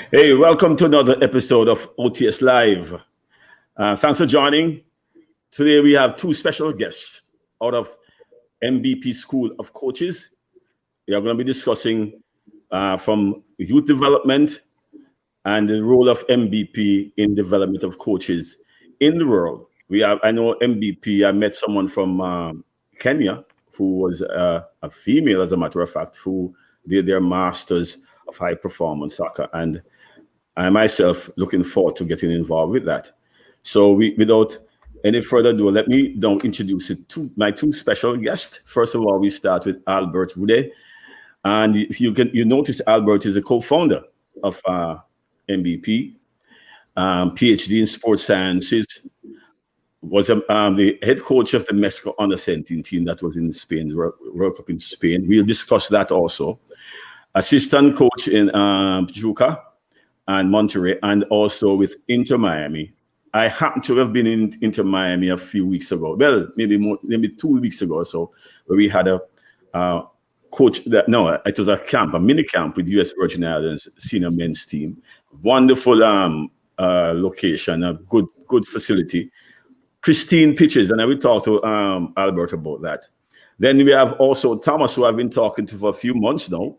Hey, welcome to another episode of OTS Live. Thanks for joining. Today we have two special guests out of MBP School of Coaches. We are going to be discussing from youth development and the role of MBP in development of coaches in the world. I know MBP, I met someone from Kenya who was a female, as a matter of fact, who did their masters of high performance soccer, and I myself looking forward to getting involved with that. So without any further ado, let me now introduce my two special guests. First of all, we start with Albert Rudé, and if you notice, Albert is a co-founder of MBP, PhD in sports sciences. Was the head coach of the Mexico under-17 team that was in Spain, World Cup in Spain. We'll discuss that also. Assistant coach in Pachuca and Monterrey, and also with Inter Miami. I happen to have been in Inter Miami a few weeks ago. Well, maybe 2 weeks ago or so, where we had a coach it was a mini camp with US Virgin Islands senior men's team. Wonderful location, a good facility, pristine pitches, and I will talk to Albert about that. Then we have also Thomas, who I've been talking to for a few months now.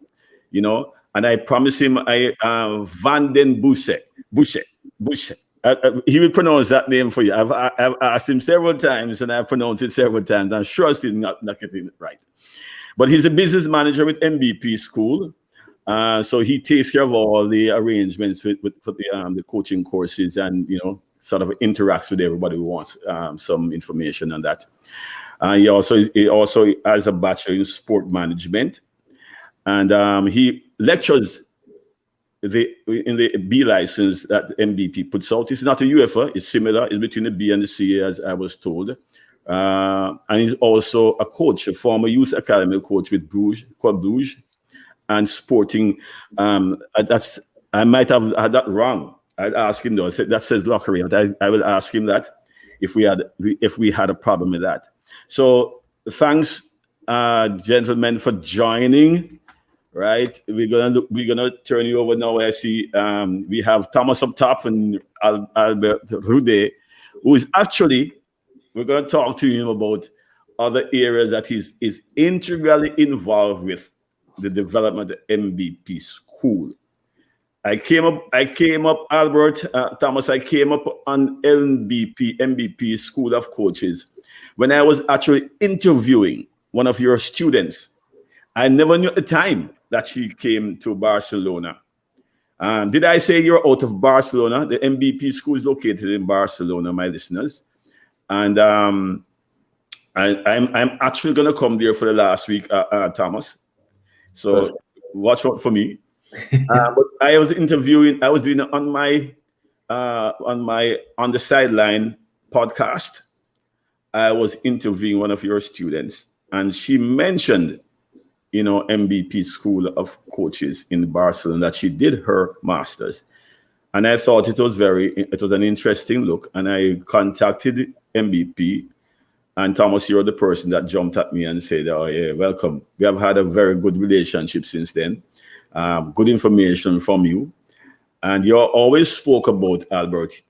And I promised him Vandenbusshe. He will pronounce that name for you. I've asked him several times, and I've pronounced it several times. I'm sure I'm still not getting it right. But he's a business manager with MBP School. So he takes care of all the arrangements for the coaching courses, and sort of interacts with everybody who wants some information on that. He also has a bachelor in sport management. And he lectures in the B license that MBP puts out. It's not a UFA, it's similar. It's between the B and the C, as I was told. And he's also a coach, a former youth academy coach with Club Bruges, and Sporting. I might have had that wrong. I'd ask him though. That says Lockery. I will ask him that if we had a problem with that. So thanks, gentlemen, for joining. Right, we're gonna turn you over now. I see we have Thomas up top and Albert Rudé, who is actually, we're gonna talk to him about other areas that he's integrally involved with the development of MBP School. I came up, Albert, Thomas. I came up on MBP School of Coaches when I was actually interviewing one of your students. I never knew at the time that she came to Barcelona. Did I say you're out of Barcelona? The MBP School is located in Barcelona, my listeners. And I'm actually going to come there for the last week, Thomas. So watch out for me. But I was doing on the sideline podcast. I was interviewing one of your students, and she mentioned MBP School of Coaches in Barcelona, that she did her master's. And I thought it was an interesting look. And I contacted MBP, and Thomas, you're the person that jumped at me and said, oh yeah, welcome. We have had a very good relationship since then. Good information from you. And you always spoke about, Albert,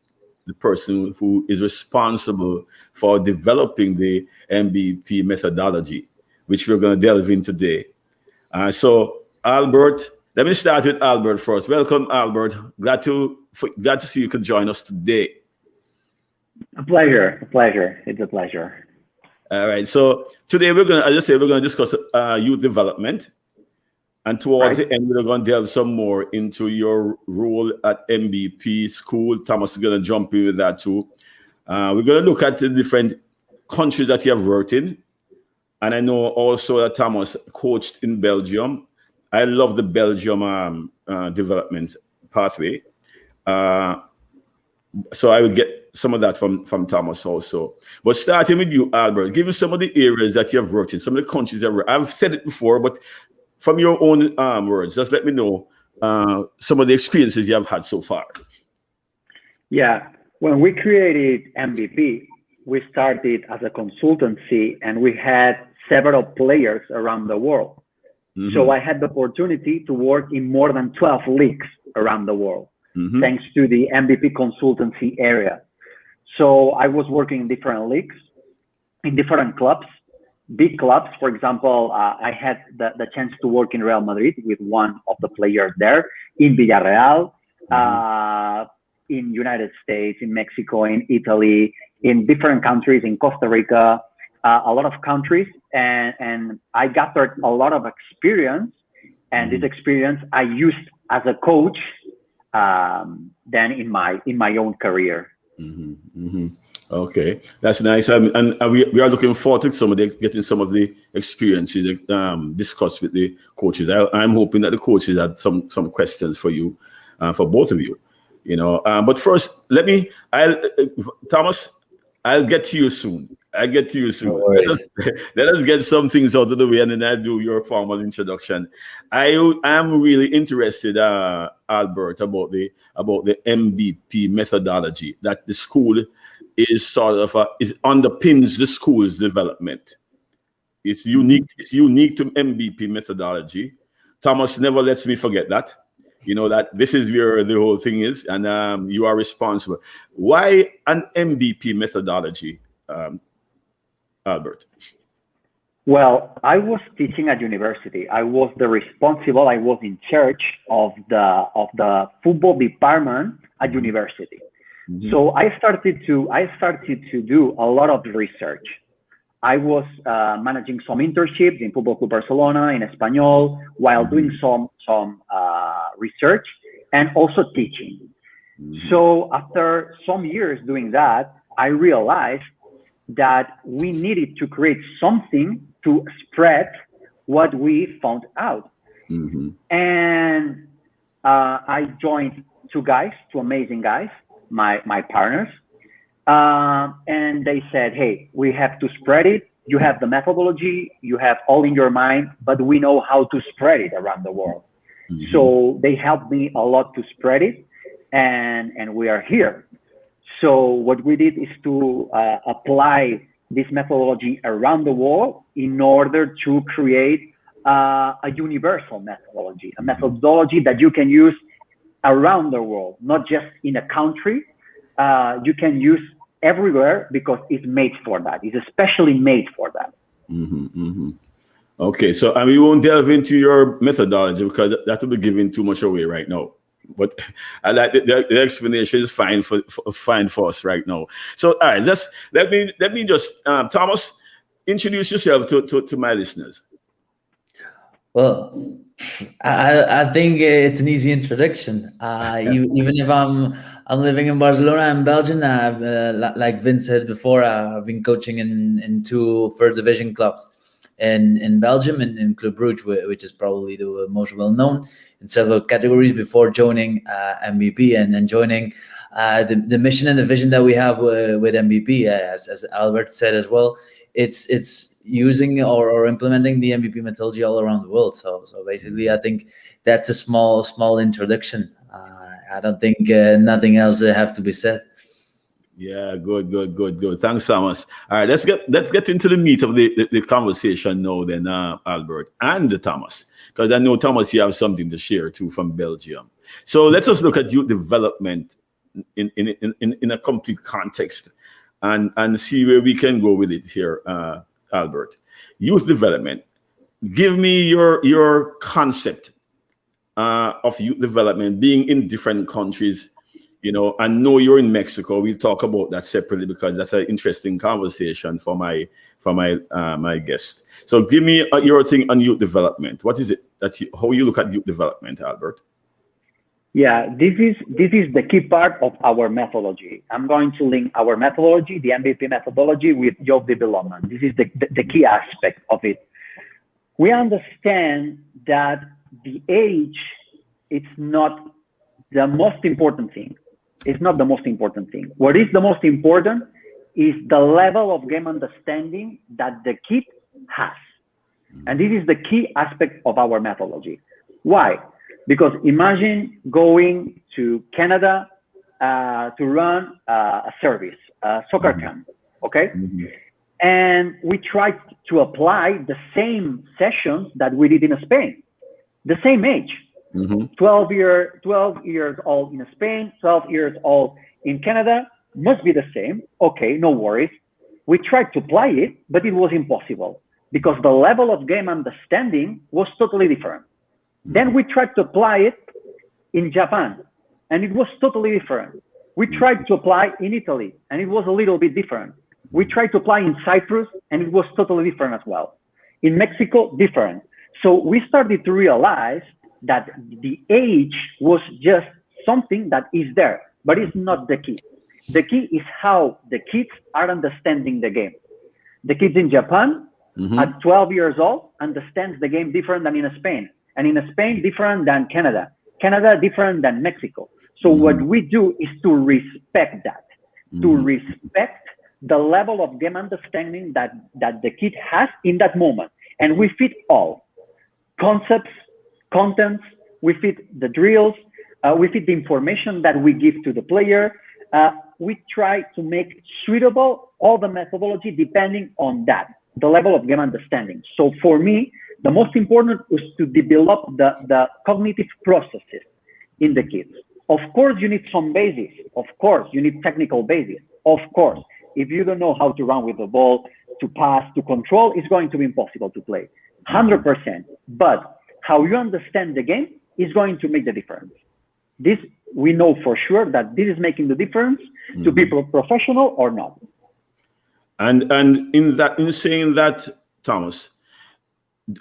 the person who is responsible for developing the MBP methodology, which we're going to delve in today. So, Albert, let me start with Albert first. Welcome, Albert. Glad to see you could join us today. A pleasure. A pleasure. It's a pleasure. All right. So today as I say, we're gonna discuss youth development, and towards Right. the end, we're gonna delve some more into your role at MBP school. Thomas is gonna jump in with that too. We're gonna look at the different countries that you have worked in, and I know also that Thomas coached in Belgium. I love the Belgium development pathway. Uh, so I would get some of that from Thomas also. But starting with you, Albert, give me some of the areas that you have worked in, some of the countries that I've said it before, but from your own words, just let me know some of the experiences you have had so far. Yeah. When we created MVP, we started as a consultancy and we had several players around the world. So Mm-hmm. I had the opportunity to work in more than 12 leagues around the world, Mm-hmm. thanks to the MVP consultancy area. So I was working in different leagues, in different clubs, big clubs. For example, I had the chance to work in Real Madrid with one of the players there, in Villarreal, Mm-hmm. in United States, in Mexico, in Italy, in different countries, in Costa Rica, a lot of countries, and I gathered a lot of experience, and this Mm-hmm. experience I used as a coach, then in my own career. Mm-hmm. Mm-hmm. Okay, that's nice. And we are looking forward to getting some of the experiences discussed with the coaches. I'm hoping that the coaches had some questions for you, for both of you. But first, Thomas, I'll get to you soon. I'll get to you No soon. Let us worries. let us get some things out of the way, and then I'll do your formal introduction. I am really interested, Albert, about the MBP methodology that the school is sort of is underpins the school's development. It's Mm-hmm. unique. It's unique to MBP methodology. Thomas never lets me forget that. You know that this is where the whole thing is, and you are responsible. Why an MBP methodology, um, Albert? Well, I was teaching at university. I was the responsible. I was in charge of the football department at Mm-hmm. university. Mm-hmm. So I started to do a lot of research. I was managing some internships in Football Club Barcelona in Espanol while doing Mm-hmm. some research and also teaching. Mm-hmm. So after some years doing that, I realized that we needed to create something to spread what we found out. Mm-hmm. And I joined two amazing guys, my partners, and they said, "Hey, we have to spread it. You have the methodology, you have all in your mind, but we know how to spread it around the world." Mm-hmm. So they helped me a lot to spread it, and we are here. So what we did is to apply this methodology around the world in order to create a universal methodology, a Mm-hmm. methodology that you can use around the world, not just in a country. You can use everywhere because it's made for that. It's especially made for that. Mm-hmm. Mm-hmm. Okay, so and we won't delve into your methodology because that will be giving too much away right now. But I like the explanation is fine for us right now. So all right, let me just Thomas, introduce yourself to my listeners. Well, I think it's an easy introduction. Even if I'm living in Barcelona, I'm Belgian. Like Vin said before, I've been coaching in two first division clubs in Belgium, and in Club Brugge, which is probably the most well known in several categories before joining MVP and then joining the mission and the vision that we have with MVP. As Albert said as well, it's using or implementing the MVP methodology all around the world. So basically, I think that's a small introduction. I don't think nothing else have to be said. Yeah, good, good, good, good. Thanks, Thomas. All right, let's get into the meat of the conversation now, then, Albert and Thomas, because I know Thomas, you have something to share too from Belgium. So let's just look at youth development in a complete context, and see where we can go with it here, Albert. Youth development. Give me your concept of youth development, being in different countries. You know, I know you're in Mexico. We'll talk about that separately because that's an interesting conversation for my guest. So give me your thing on youth development. What is it how you look at youth development, Albert? Yeah, this is the key part of our methodology. I'm going to link our methodology, the MVP methodology, with youth development. This is the key aspect of it. We understand that the age, it's not the most important thing. It's not the most important thing. What is the most important is the level of game understanding that the kid has. And this is the key aspect of our methodology. Why? Because imagine going to Canada to run a service, a soccer camp, okay? And we tried to apply the same sessions that we did in Spain, the same age. 12 years old in Spain, 12 years old in Canada, must be the same. Okay, no worries. We tried to apply it, but it was impossible because the level of game understanding was totally different. Then we tried to apply it in Japan, and it was totally different. We tried to apply in Italy, and it was a little bit different. We tried to apply in Cyprus, and it was totally different as well. In Mexico, different. So we started to realize that the age was just something that is there, but it's not the key. The key is how the kids are understanding the game. The kids in Japan at 12 years old understands the game different than in Spain, and in Spain different than Canada. Canada different than Mexico. So what we do is to respect that, to respect the level of game understanding that the kid has in that moment, and we fit all concepts, contents, we fit the drills, we fit the information that we give to the player. We try to make suitable all the methodology depending on that, the level of game understanding. So for me, the most important is to develop the cognitive processes in the kids. Of course, you need some basis. Of course, you need technical basis. Of course, if you don't know how to run with the ball, to pass, to control, it's going to be impossible to play, 100%. But how you understand the game is going to make the difference. This, we know for sure that this is making the difference to be professional or not. And in saying that, Thomas,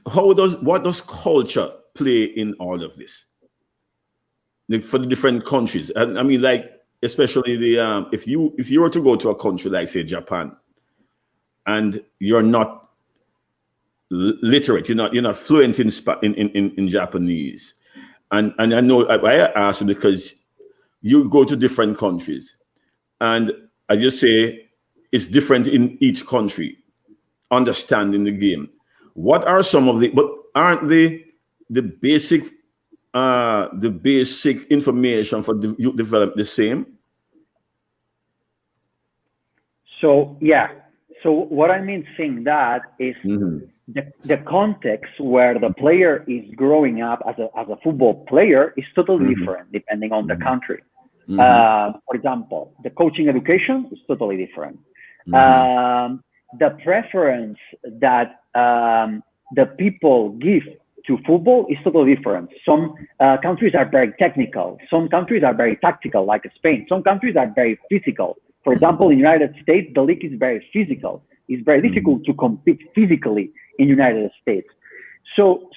what does culture play in all of this? Like for the different countries, I mean, like especially the if you were to go to a country like say Japan, and you're not literate, you're not fluent in Japanese, and I know I ask because you go to different countries, and I just say it's different in each country, understanding the game. What are some of but aren't the basic information for the youth development the same? So yeah. So what I mean saying that is the context where the player is growing up as a football player is totally different depending on the country. For example, the coaching education is totally different. The preference that the people give to football is totally different. Some countries are very technical. Some countries are very tactical, like Spain. Some countries are very physical. For example, in the United States, the league is very physical. It's very difficult to compete physically in the United States. So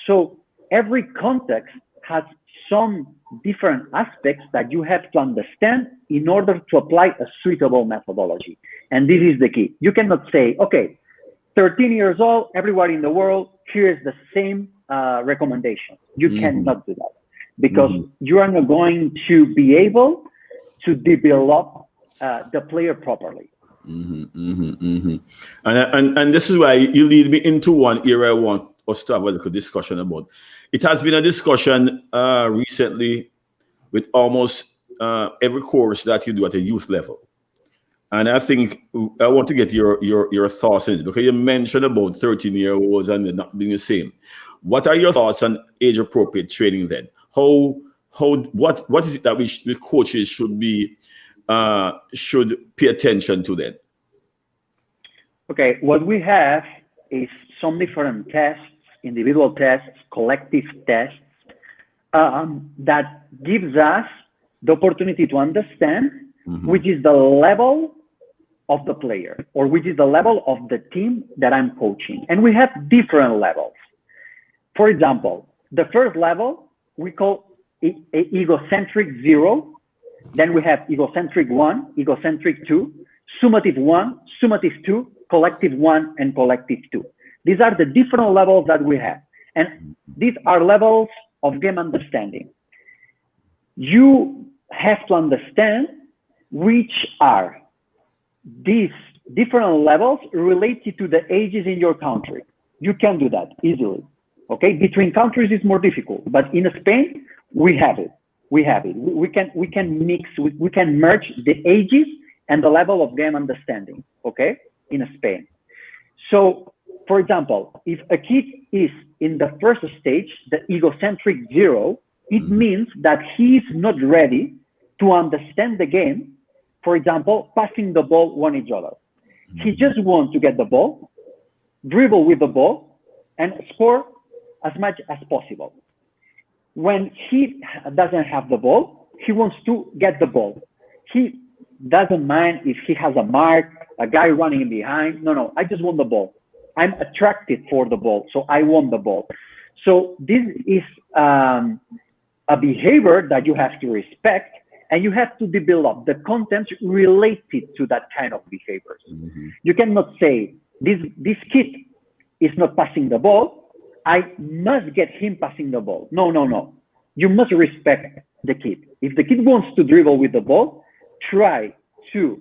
every context has some different aspects that you have to understand in order to apply a suitable methodology. And this is the key. You cannot say, okay, 13 years old, everybody in the world, here's the same recommendation. You cannot do that because you are not going to be able to develop the player properly. And this is why you lead me into one area I want us to have a little discussion about. It has been a discussion recently with almost every course that you do at a youth level. And I think I want to get your thoughts on it because you mentioned about 13-year-olds and not being the same. What are your thoughts on age-appropriate training then? What is it that the coaches should pay attention to then? Okay, what we have is some different tests, individual tests, collective tests, that gives us the opportunity to understand which is the level of the player, or which is the level of the team that I'm coaching. And we have different levels. For example, the first level we call egocentric 0. Then we have egocentric 1, egocentric 2, summative 1, summative 2, collective 1, and collective 2. These are the different levels that we have. And these are levels of game understanding. You have to understand which are these different levels related to the ages in your country. You can do that easily. Okay, between countries is more difficult, but in Spain we have it. We can mix, we can merge the ages and the level of game understanding. Okay, in Spain. So, for example, if a kid is in the first stage, the egocentric 0, it means that he is not ready to understand the game. For example, passing the ball one each other. He just wants to get the ball, dribble with the ball, and score as much as possible. When he doesn't have the ball, he wants to get the ball. He doesn't mind if he has a mark, a guy running behind. No, I just want the ball. I'm attracted for the ball, so I want the ball. So this is a behavior that you have to respect, and you have to develop the content related to that kind of behaviors. You cannot say, this kid is not passing the ball, I must get him passing the ball. No. You must respect the kid. If the kid wants to dribble with the ball, try to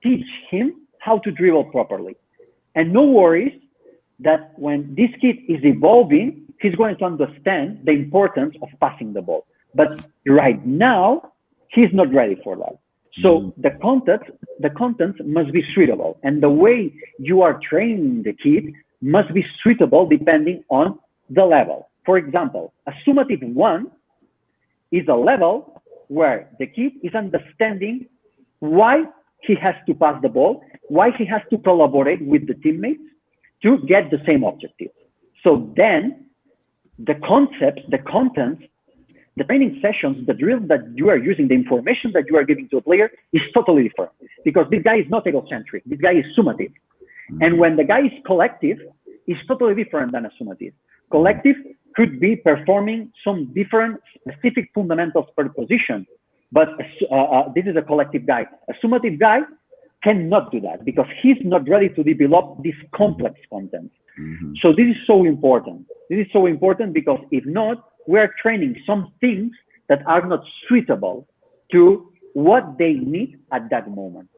teach him how to dribble properly. And no worries that when this kid is evolving, he's going to understand the importance of passing the ball. But right now, he's not ready for that. So the content must be suitable. And the way you are training the kid must be suitable depending on the level. For example, a summative 1 is a level where the kid is understanding why he has to pass the ball, why he has to collaborate with the teammates to get the same objective. So then the concepts, the content, the training sessions, the drills that you are using, the information that you are giving to a player is totally different, because this guy is not egocentric. This guy is summative. And when the guy is collective, it's totally different than a summative. Collective could be performing some different specific fundamentals per position, but this is a collective guy. A summative guy cannot do that because he's not ready to develop this complex content. So this is so important. This is so important because if not, we're training some things that are not suitable to what they need at that moment.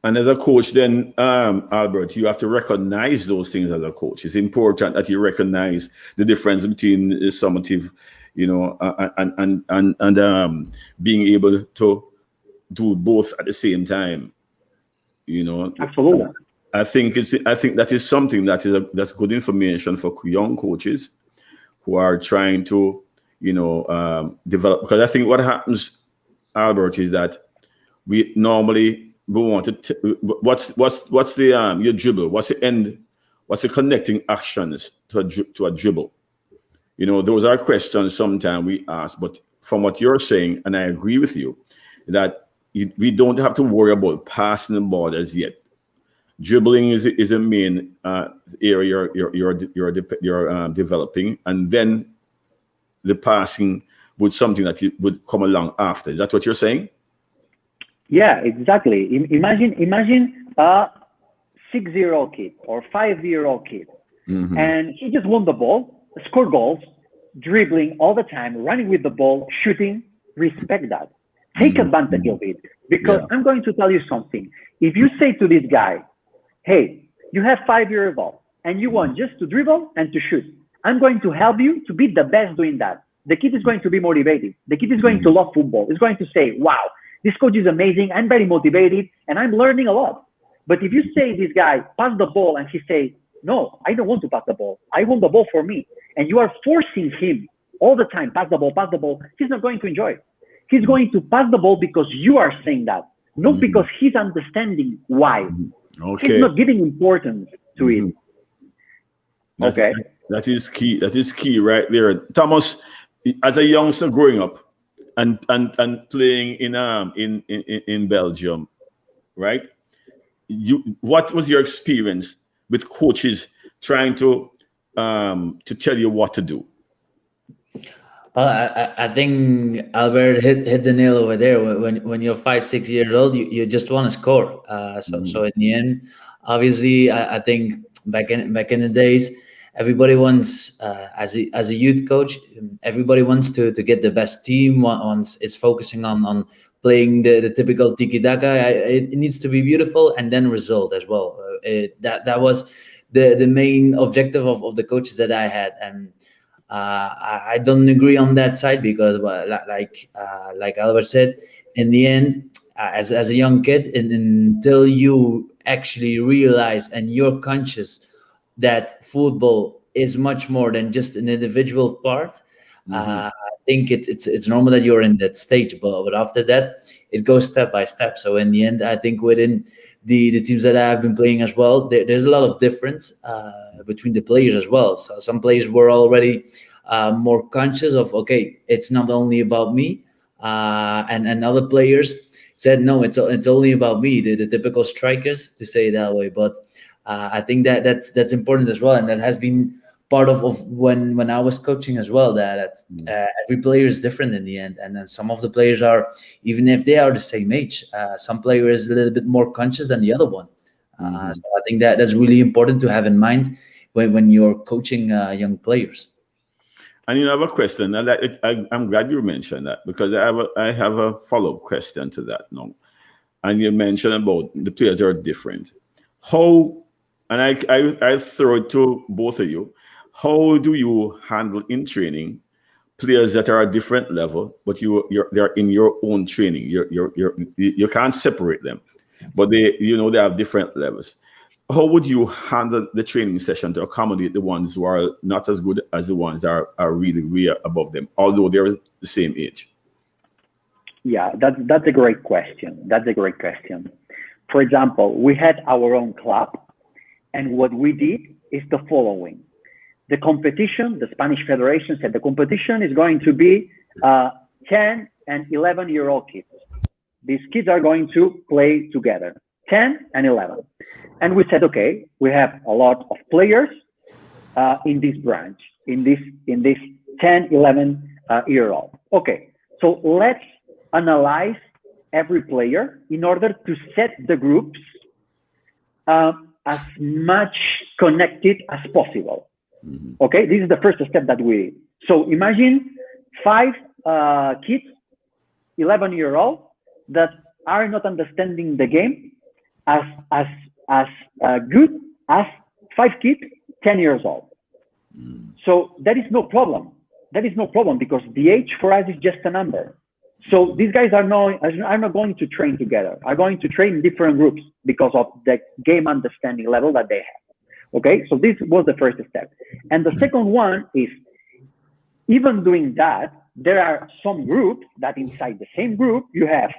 And as a coach, then, Albert, you have to recognize those things as a coach. It's important that you recognize the difference between summative, and being able to do both at the same time. Absolutely. I think that is something that's good information for young coaches who are trying to, develop. Because I think what happens, Albert, is that we want to. What's the your dribble? What's the end? What's the connecting actions to a dribble? Those are questions sometimes we ask. But from what you're saying, and I agree with you, that we don't have to worry about passing the ball as yet. Dribbling is a main area you're developing, and then the passing would something that would come along after. Is that what you're saying? Yeah, exactly. Imagine a 6-year-old kid or 5-year-old kid, and he just won the ball, scored goals, dribbling all the time, running with the ball, shooting. Respect that. Take advantage of it, because I'm going to tell you something. If you say to this guy, hey, you have 5 years old and you want just to dribble and to shoot, I'm going to help you to be the best doing that. The kid is going to be motivated. The kid is going to love football. He's going to say, wow, this coach is amazing. I'm very motivated and I'm learning a lot. But if you say this guy, pass the ball, and he says, no, I don't want to pass the ball. I want the ball for me. And you are forcing him all the time, pass the ball. He's not going to enjoy it. He's going to pass the ball because you are saying that, not because he's understanding why. Okay. He's not giving importance to it. Okay. That is key. That is key right there. Thomas, as a youngster growing up, and playing in Belgium, right? What was your experience with coaches trying to tell you what to do? Well, I think Albert hit the nail over there. When you're 5, 6 years old, you just want to score. So in the end, obviously, I think back in the days, everybody wants as a youth coach, everybody wants to get the best team. Wants it's focusing on playing the typical tiki taka. It needs to be beautiful and then result as well. That was the main objective of the coaches that I had. And I don't agree on that side because, well, like Albert said, in the end, as a young kid, until you actually realize and you're conscious that football is much more than just an individual part, I think it's normal that you're in that stage. But after that, it goes step by step. So in the end, I think within the teams that I've been playing as well, there's a lot of difference between the players as well. So some players were already more conscious of, okay, it's not only about me, and other players said, no, it's only about me. The typical strikers, to say it that way. But I think that's important as well, and that has been part of when I was coaching as well. That every player is different in the end, and then some of the players are, even if they are the same age, some player is a little bit more conscious than the other one. So I think that's really important to have in mind when you're coaching young players. And I have a question. I'm glad you mentioned that, because I have a follow-up question to that now. And you mentioned about the players are different. How, and I throw it to both of you, how do you handle in training players that are at a different level, but they're in your own training? You can't separate them, but they have different levels. How would you handle the training session to accommodate the ones who are not as good as the ones that are really, really above them, although they're the same age? Yeah, that's a great question. That's a great question. For example, we had our own club, and what we did is the following. The competition, the Spanish Federation said the competition is going to be 10 and 11-year-old kids. These kids are going to play together, 10 and 11. And we said, okay, we have a lot of players in this branch, in this 10, 11-year-old. Okay, so let's analyze every player in order to set the groups as much connected as possible. Okay, this is the first step that we did. So imagine 5 kids, 11-year-old, that are not understanding the game as good as 5 kids, 10 years old. So that is no problem. That is no problem, because the age for us is just a number. So these guys are not going to train together, are going to train in different groups because of the game understanding level that they have. Okay, so this was the first step. And the second one is, even doing that, there are some groups that inside the same group, you have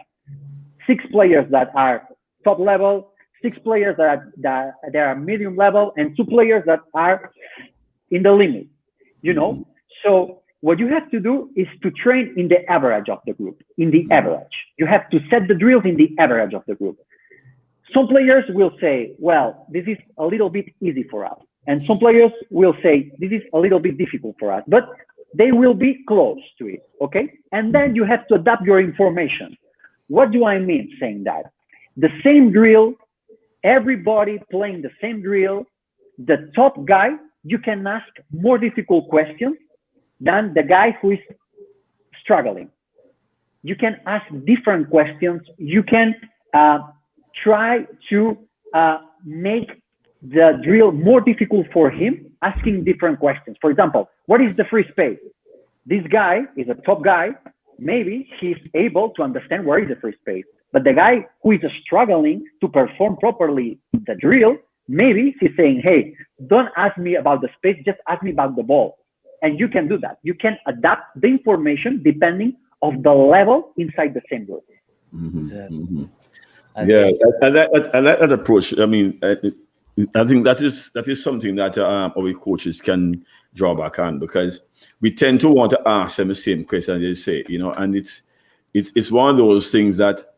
6 players that are top level, 6 players that are medium level, and 2 players that are in the limit, So what you have to do is to train in the average of the group, in the average. You have to set the drills in the average of the group. Some players will say, well, this is a little bit easy for us. And some players will say, this is a little bit difficult for us, but they will be close to it, okay? And then you have to adapt your information. What do I mean saying that? The same drill, everybody playing the same drill, the top guy, you can ask more difficult questions than the guy who is struggling. You can ask different questions. You can try to make the drill more difficult for him, asking different questions. For example, what is the free space? This guy is a top guy. Maybe he's able to understand where is the free space. But the guy who is struggling to perform properly the drill, maybe he's saying, hey, don't ask me about the space, just ask me about the ball. And you can do that. You can adapt the information depending of the level inside the same group. Exactly. Yeah, I like that approach. I mean, I think that is something that our coaches can draw back on, because we tend to want to ask them the same question they say, and it's one of those things that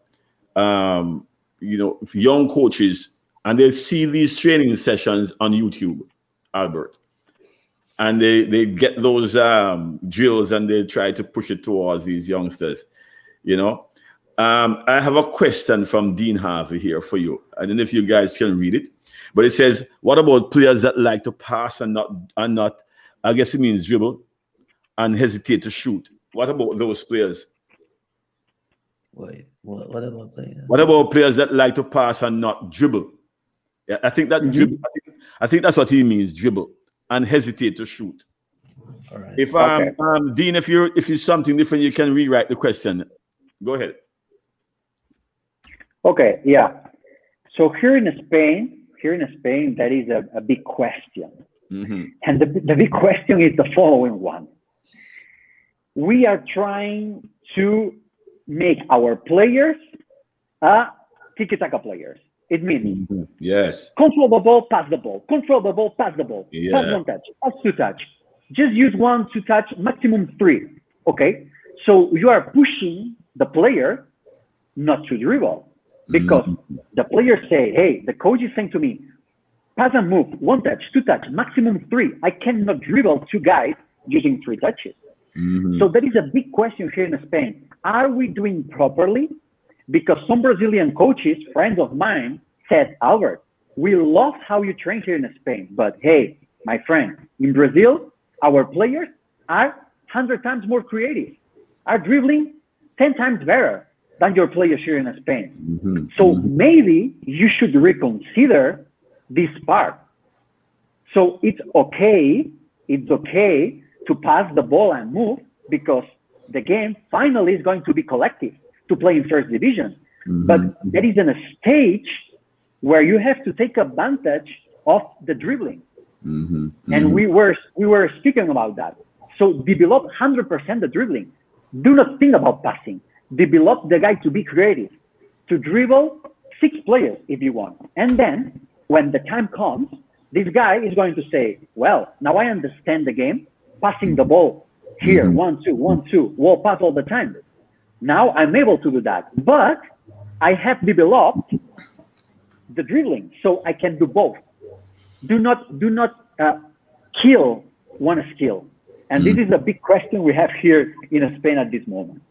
if young coaches and they see these training sessions on YouTube, Albert, and they get those drills and they try to push it towards these youngsters. I have a question from Dean Harvey here for you. I don't know if you guys can read it, but it says, "What about players that like to pass and not? I guess it means dribble and hesitate to shoot. What about those players?" Wait, what about players? What about players that like to pass and not dribble? Yeah, I think that dribble. I think that's what he means, dribble and hesitate to shoot. All right. If Dean, if you're something different, you can rewrite the question. Go ahead. Okay, yeah. So here in Spain, that is a big question. And the big question is the following one. We are trying to make our players tiki-taka players. It means yes, control the ball, pass the ball, control the ball, pass the ball, pass one touch, pass two touch. Just use 1, 2 touch, maximum 3. Okay, so you are pushing the player not to dribble because the players say, "Hey, the coach is saying to me, pass and move, 1 touch, 2 touch, maximum 3. I cannot dribble 2 guys using 3 touches." So that is a big question here in Spain. Are we doing properly? Because some Brazilian coaches, friends of mine, said, "Albert, we love how you train here in Spain, but hey, my friend, in Brazil, our players are 100 times more creative, are dribbling 10 times better than your players here in Spain. So maybe you should reconsider this part. So it's okay to pass the ball and move because the game finally is going to be collective to play in first division. But there is a stage where you have to take advantage of the dribbling. And we were speaking about that. So develop 100% the dribbling. Do not think about passing. Develop the guy to be creative, to dribble 6 players if you want. And then when the time comes, this guy is going to say, "Well, now I understand the game, passing the ball here, 1, 2, 1, 2, wall pass all the time. Now I'm able to do that, but I have developed the dribbling, so I can do both. Do not kill one skill." And this is a big question we have here in Spain at this moment.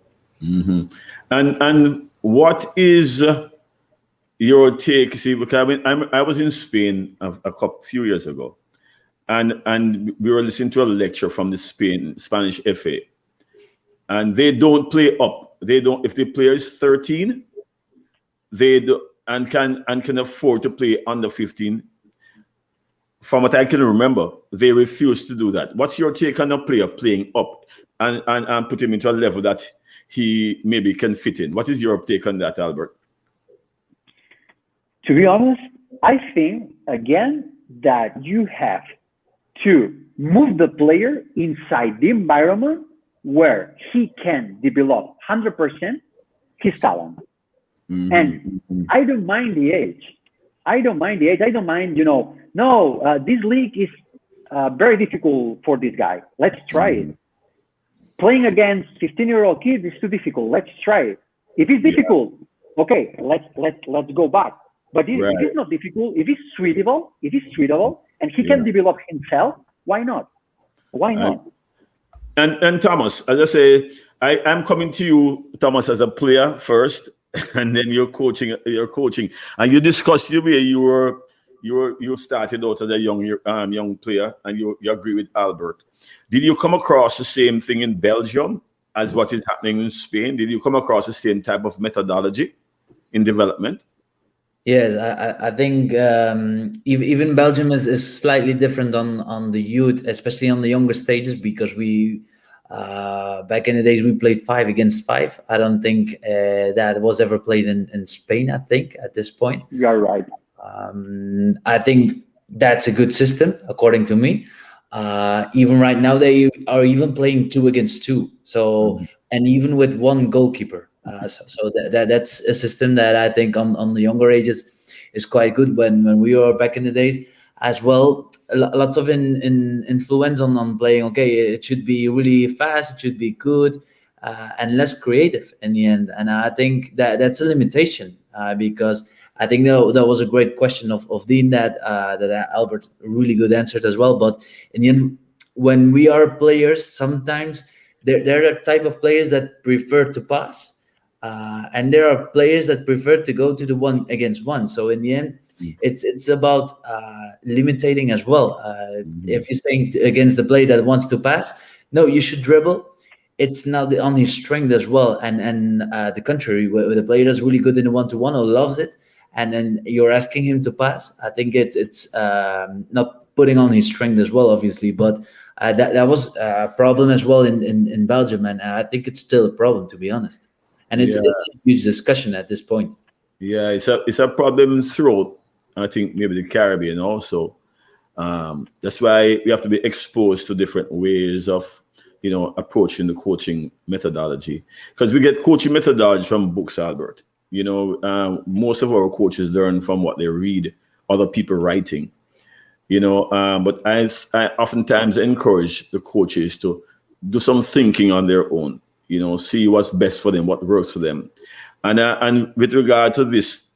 And what is your take? See, because I was in Spain a few years ago, and we were listening to a lecture from the Spanish FA, and they don't play up. They don't. If the player is 13, they do, and can afford to play under 15. From what I can remember, they refuse to do that. What's your take on a player playing up and put him into a level that he maybe can fit in? What is your take on that, Albert? To be honest, I think, again, that you have to move the player inside the environment where he can develop 100% his talent. And I don't mind the age. I don't mind, this league is very difficult for this guy. Let's try it. Playing against 15-year-old kids is too difficult. Let's try it. If it's difficult, okay, let's go back. But if it's not difficult, if it's suitable, and he can develop himself, why not? Why not? And Thomas, as I say, I'm coming to you, Thomas, as a player first, and then you're coaching, and you discussed the way you started out as a young player, and you agree with Albert. Did you come across the same thing in Belgium as what is happening in Spain? Did you come across the same type of methodology in development? Yes, I think even Belgium is slightly different on the youth, especially on the younger stages, because we back in the days we played 5 against 5. I don't think that was ever played in Spain. I think at this point, you're right. I think that's a good system, according to me. Even right now, they are even playing 2 against 2. So and even with 1 goalkeeper. So that's a system that I think on the younger ages is quite good. When we were back in the days as well, lots of influence on playing. Okay, it should be really fast. It should be good. and less creative in the end. And I think that that's a limitation, because I think that was a great question of Dean, that Albert really good answered as well. But in the end, when we are players, sometimes there are type of players that prefer to pass, and there are players that prefer to go to the one against one. So in the end, it's about limiting as well. If you're saying against the player that wants to pass, no, you should dribble. It's not the only strength as well, and the contrary, where the player is really good in the one-to-one or loves it, and then you're asking him to pass. I think it's not putting on his strength as well, obviously, but that was a problem as well in Belgium, and I think it's still a problem, to be honest. And it's Yeah, it's a huge discussion at this point. yeah, it's a problem throughout. I think maybe the Caribbean also. That's why we have to be exposed to different ways of, approaching the coaching methodology, because we get coaching methodology from books, Albert. Most of our coaches learn from what they read, other people writing. But I oftentimes encourage the coaches to do some thinking on their own. See what's best for them, what works for them. And with regard to this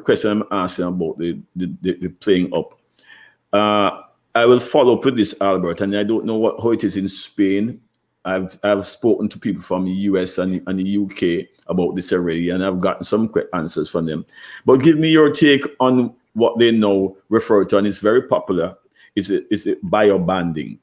question I'm asking about the playing up, I will follow up with this, Albert, and I don't know how it is in Spain. I've spoken to people from the US and the UK about this already, and I've gotten some quick answers from them. But give me your take on what they know refer to, and it's very popular. Is it bio-banding?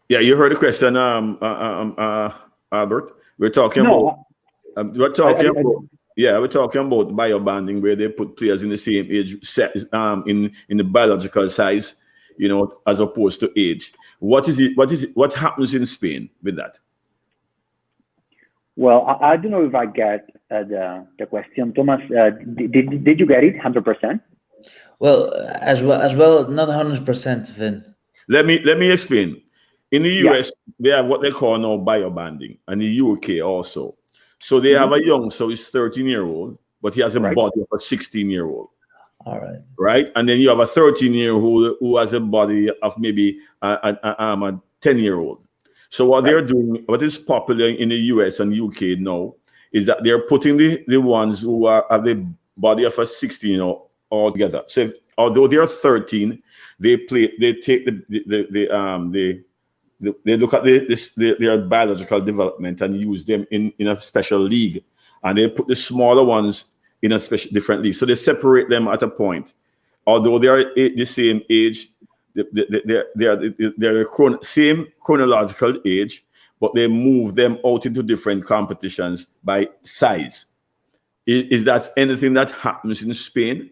Yeah, you heard the question, Albert. We're talking about. No, We're talking about. Yeah, we're talking about bio-banding, where they put players in the same age set, in the biological size, as opposed to age. What is it? What happens in Spain with that? well, I don't know if I get the question, Thomas. Did you get it 100%? Well, as well, not 100%, Vin. Let me explain. In the Yeah, US, they have what they call now bio-banding, and the UK also. So they have a young, so he's 13-year-old, but he has a right. body of a 16-year-old, All right. right? And then you have a 13-year-old who has a body of maybe a 10-year-old. So what they're doing, what is popular in the US and UK now, is that they're putting the ones who have the body of a 16 all together. So although they're 13, they take they look at their biological development and use them in a special league, and they put the smaller ones in a special different league. So they separate them at a point. Although they are the same age, they're the same chronological age, but they move them out into different competitions by size. Is that anything that happens in Spain?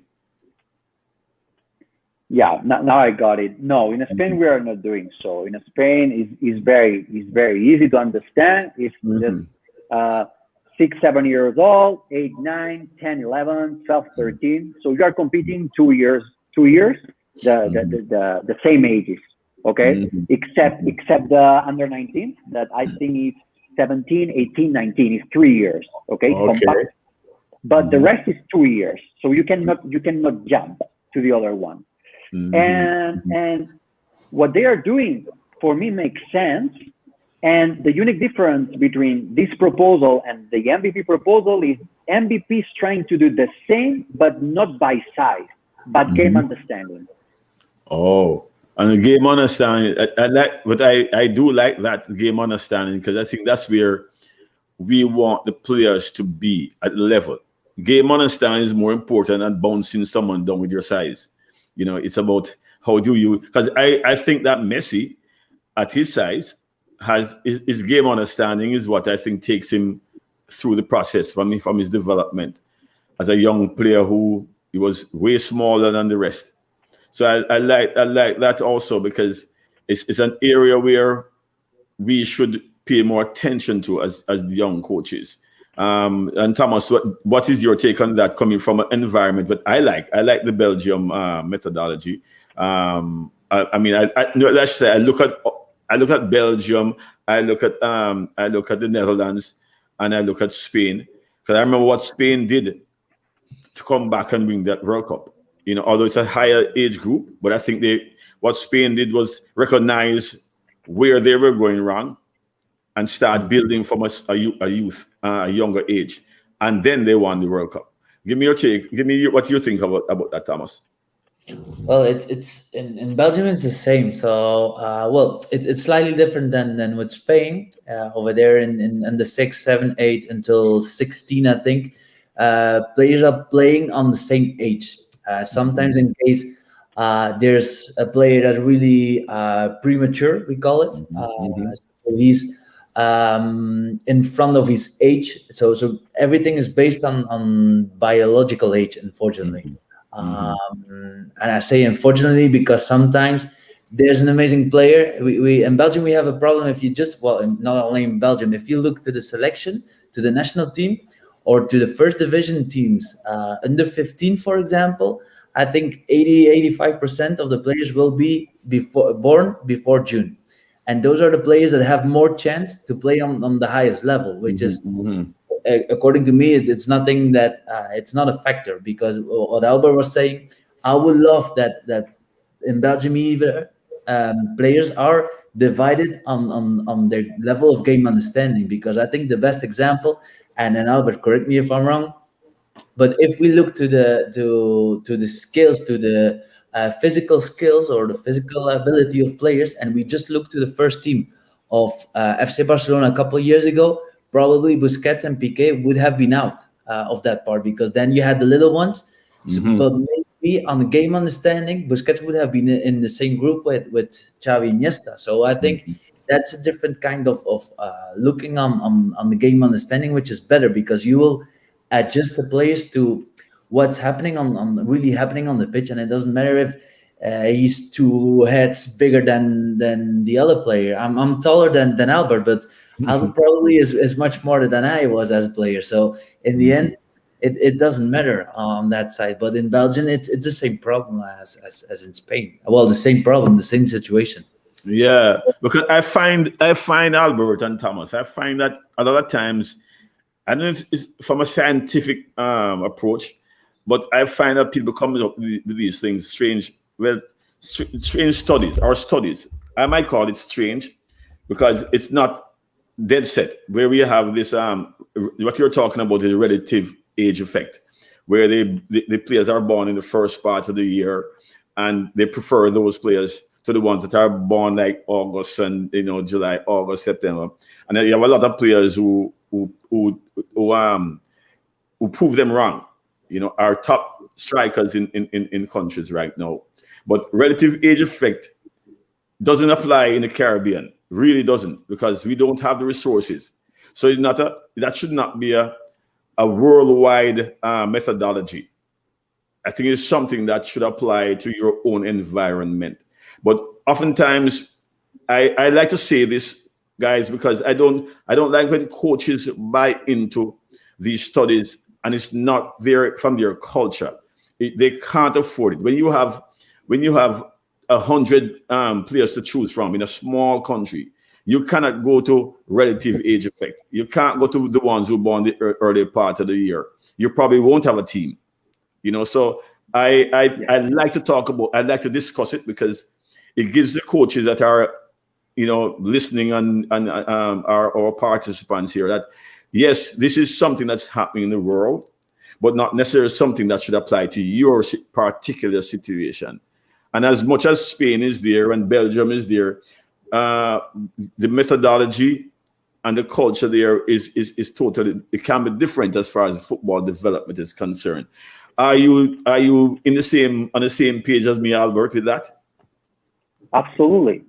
Yeah, now I got it. No, in Spain we are not doing so. In Spain is very easy to understand. It's just 6, 7 years old, 8, 9, 10, 11, 12, 13. So you are competing 2 years, the same ages, okay? Except the under 19, that I think is 17, 18, 19 is 3 years, okay? Compact. But the rest is 2 years. So you cannot jump to the other one. And what they are doing for me makes sense. And the unique difference between this proposal and the MVP proposal is MVP is trying to do the same, but not by size, but game understanding. Oh, and the game understanding, I like, but I do like that game understanding, because I think that's where we want the players to be at the level. Game understanding is more important than bouncing someone down with your size. It's about how do you, because I think that Messi at his size has his game understanding is what I think takes him through the process from his development as a young player who he was way smaller than the rest. So I like that also, because it's an area where we should pay more attention to as the young coaches. And Thomas, what is your take on that, coming from an environment that I like the Belgium methodology. Let's say I look at Belgium, I look at the Netherlands, and I look at Spain, because I remember what Spain did to come back and win that World Cup. Although it's a higher age group, but I think what Spain did was recognize where they were going wrong and start building from a younger age, and then they won the World Cup. Give me your take. Give me what you think about that, Thomas. Well, it's in Belgium it's the same. So it's slightly different than with Spain. Over there in the 6, 7, 8 until 16, I think players are playing on the same age. Sometimes in case there's a player that's really premature, we call it. So he's in front of his age. So everything is based on biological age, unfortunately. And I say unfortunately because sometimes there's an amazing player. We in Belgium we have a problem if you not only in Belgium, if you look to the selection, to the national team, or to the first division teams, under 15, for example, I think 85% of the players will be born before June. And those are the players that have more chance to play on the highest level, which is, according to me, it's nothing that it's not a factor, because what Albert was saying, I would love that in Belgium either players are divided on their level of game understanding, because I think the best example, and then Albert, correct me if I'm wrong, but if we look to the skills, to the physical skills or the physical ability of players, and we just look to the first team of FC Barcelona a couple of years ago, probably Busquets and Piqué would have been out of that part, because then you had the little ones. But maybe on the game understanding, Busquets would have been in the same group with Xavi, Iniesta. So I think that's a different kind of looking on the game understanding, which is better, because you will adjust the players to what's happening really happening on the pitch, and it doesn't matter if he's 2 heads bigger than the other player. I'm taller than Albert, but Albert probably is much more than I was as a player. So in the end, it doesn't matter on that side. But in Belgium, it's the same problem as in Spain. Well, the same problem, the same situation. Yeah, because I find Albert and Thomas, I find that a lot of times, I don't know if it's from a scientific approach, but I find that people coming up with these things strange studies. I might call it strange, because it's not dead set. Where we have this, what you're talking about is relative age effect, where the players are born in the first part of the year, and they prefer those players to the ones that are born like August and July, August, September, and then you have a lot of players who prove them wrong. Are top strikers in countries right now, but relative age effect doesn't apply in the Caribbean. Really doesn't, because we don't have the resources. So it's not that should not be a worldwide methodology. I think it's something that should apply to your own environment. But oftentimes, I like to say this, guys, because I don't like when coaches buy into these studies and it's not from their culture. They can't afford it. When you have 100 players to choose from in a small country, you cannot go to relative age effect. You can't go to the ones who born the early part of the year. You probably won't have a team. So I like to discuss it, because it gives the coaches that are listening and our participants here that yes, this is something that's happening in the world, but not necessarily something that should apply to your particular situation. And as much as Spain is there and Belgium is there, the methodology and the culture there is totally, it can be different as far as football development is concerned. Are you on the same page as me, Albert, with that? Absolutely.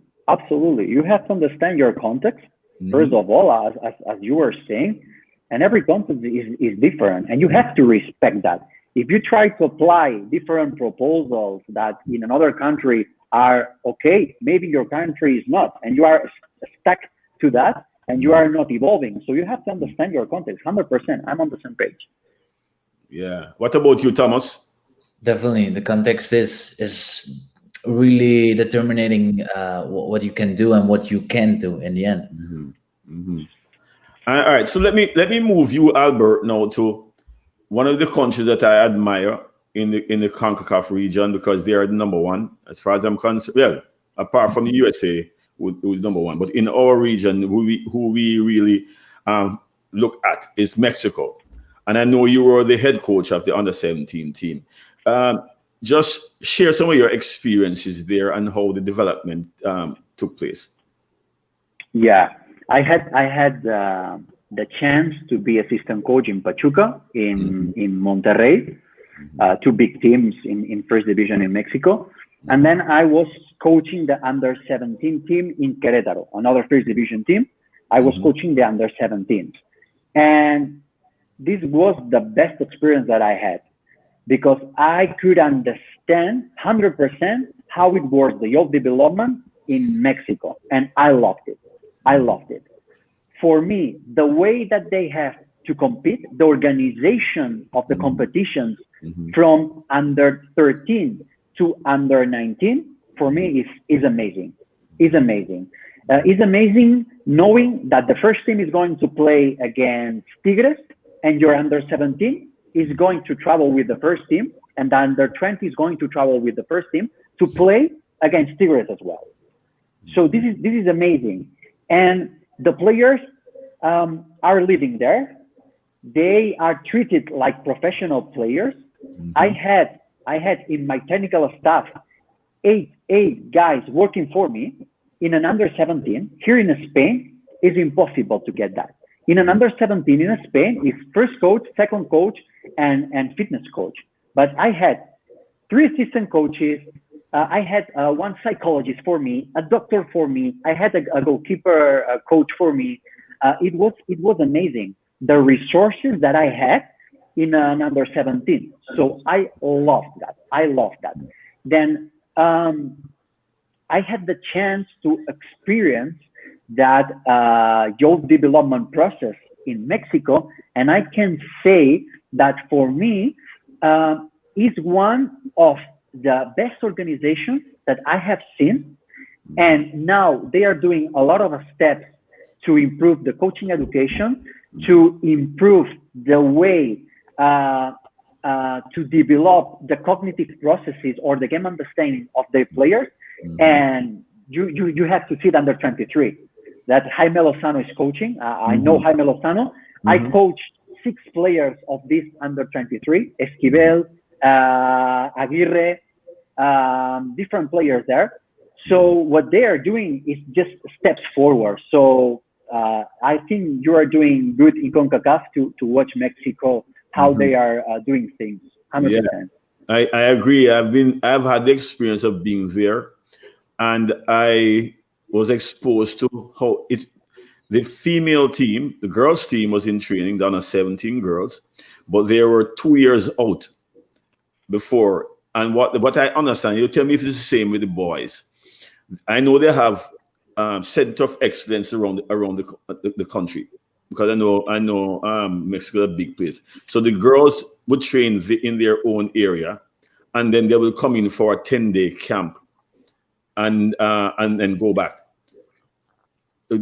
You have to understand your context, first of all, as you were saying, and every context is different, and you have to respect that. If you try to apply different proposals that in another country are okay, maybe your country is not, and you are stuck to that, and you are not evolving. So you have to understand your context. 100%. I'm on the same page. Yeah. What about you, Thomas? Definitely, the context is really determining what you can do and what you can do in the end. All right. So let me move you, Albert, now to one of the countries that I admire in the CONCACAF region, because they are the number one as far as I'm concerned. Well, apart from the USA, who's number one, but in our region, who we really look at is Mexico. And I know you were the head coach of the under-17 team. Just share some of your experiences there and how the development took place. Yeah, I had the chance to be assistant coach in Pachuca, in Monterrey, two big teams in first division in Mexico. And then I was coaching the under-17 team in Querétaro, another first division team. I was coaching the under-17s. And this was the best experience that I had, because I could understand 100% how it works, the youth development in Mexico. And I loved it. I loved it. For me, the way that they have to compete, the organization of the competitions from under 13 to under 19, for me is amazing. It's amazing. It's amazing knowing that the first team is going to play against Tigres, and your under 17 is going to travel with the first team, and the under 20 is going to travel with the first team to play against Tigres as well. So this is amazing. And the players are living there. They are treated like professional players. I had in my technical staff eight guys working for me. In an under 17 here in Spain, is impossible to get that. In an under 17 in Spain, is first coach, second coach, and fitness coach. But I had 3 assistant coaches. I had one psychologist for me, a doctor for me. I had a goalkeeper coach for me. It was amazing, the resources that I had in an under 17. So I loved that. Then I had the chance to experience that youth development process in Mexico, and I can say that for me is one of the best organizations that I have seen. And now they are doing a lot of steps to improve the coaching education, to improve the way to develop the cognitive processes or the game understanding of their players. And you have to see it under 23 that Jaime Lozano is coaching. I know Jaime Lozano. I coached 6 players of this under 23, Esquivel, Aguirre, different players there. So what they are doing is just steps forward. So I think you are doing good in CONCACAF to watch Mexico, how they are doing things. 100%. Yeah, I agree. I've had the experience of being there, and I was exposed to how the female team, the girls team, was in training, down to 17 girls, but they were 2 years out before. And what I understand, you tell me if it's the same with the boys. I know they have center of excellence around the country, because I know Mexico is a big place. So the girls would train in their own area, and then they will come in for a 10-day camp and then go back.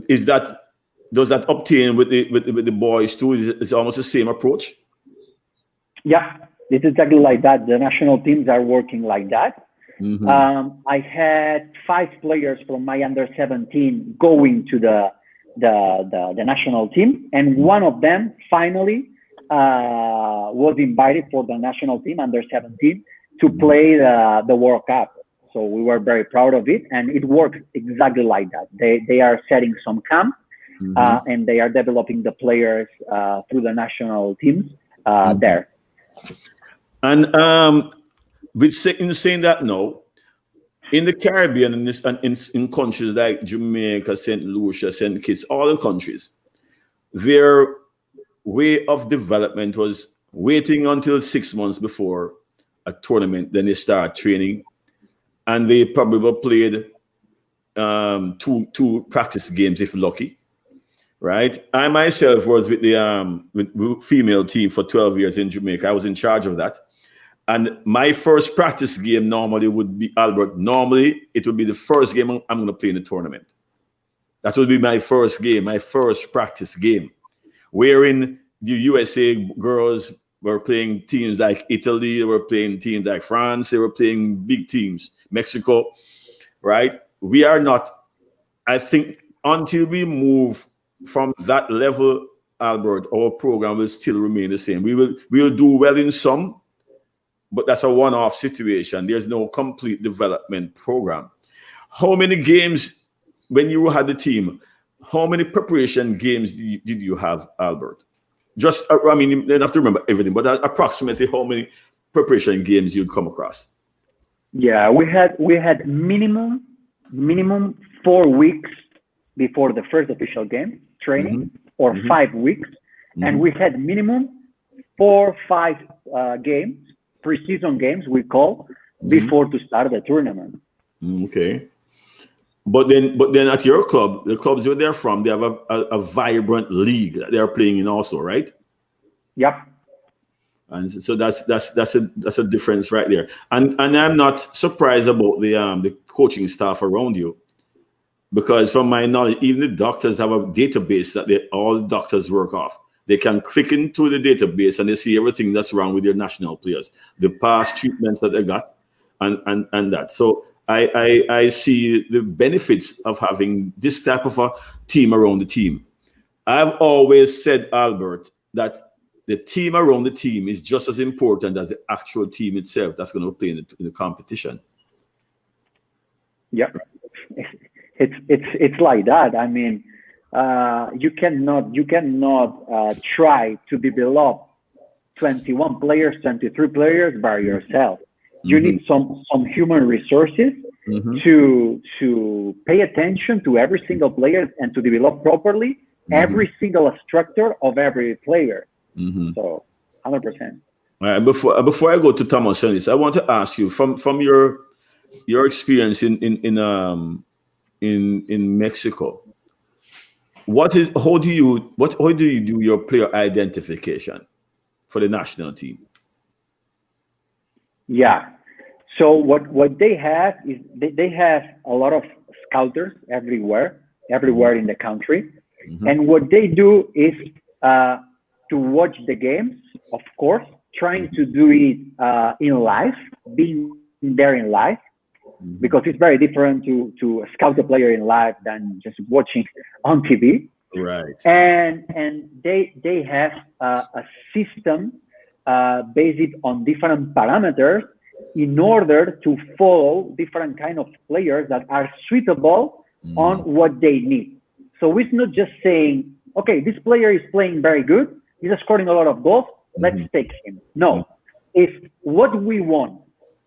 Does that obtain with the boys too? Is it almost the same approach? Yeah, it's exactly like that. The national teams are working like that. I had 5 players from my under 17 going to the national team, and one of them finally was invited for the national team under 17 to play the World Cup. So we were very proud of it, and it works exactly like that. They are setting some camp, and they are developing the players through the national teams there. And in saying that, no, in the Caribbean in countries like Jamaica, St. Lucia, St. Kitts, all the countries, their way of development was waiting until 6 months before a tournament, then they start training, and they probably played 2 practice games if lucky, right? I myself was with the with female team for 12 years in Jamaica. I was in charge of that. And my first practice game normally would be, Albert, normally it would be the first game I'm going to play in the tournament. That would be my first game, my first practice game. Wherein the USA girls were playing teams like Italy, they were playing teams like France, they were playing big teams, Mexico, right? We are not, I think, until we move from that level, Albert, our program will still remain the same. We will do well in some, but that's a one-off situation. There's no complete development program. How many games, when you had the team, how many preparation games did you have, Albert? Just, I mean, you don't have to remember everything, but approximately how many preparation games you'd come across? Yeah, we had minimum 4 weeks before the first official game training, or 5 weeks, and we had minimum 4-5 games, preseason games we call, before to start the tournament. Okay. But then at your club, the clubs where they're from, they have a vibrant league that they're playing in also, right? Yep. And so that's a difference right there. And I'm not surprised about the coaching staff around you, because from my knowledge, even the doctors have a database that all doctors work off. They can click into the database and they see everything that's wrong with their national players, the past treatments that they got, and that. So I see the benefits of having this type of a team around the team. I've always said, Albert, that the team around the team is just as important as the actual team itself that's going to play in the competition. Yep, it's like that. I mean, you cannot try to develop 21 players, 23 players by yourself. You need some human resources to pay attention to every single player and to develop properly every single structure of every player. So 100%. Before I go to Thomas on this, I want to ask you from your experience in Mexico. How do you do your player identification for the national team? Yeah. So what they have is they have a lot of scouters everywhere in the country, and what they do is to watch the games, of course, trying to do it in live, being there in live, because it's very different to scout a player in live than just watching on TV. Right. And they have a system based on different parameters in order to follow different kind of players that are suitable on what they need. So it's not just saying, okay, this player is playing very good, he's scoring a lot of goals, let's take him. No, it's what we want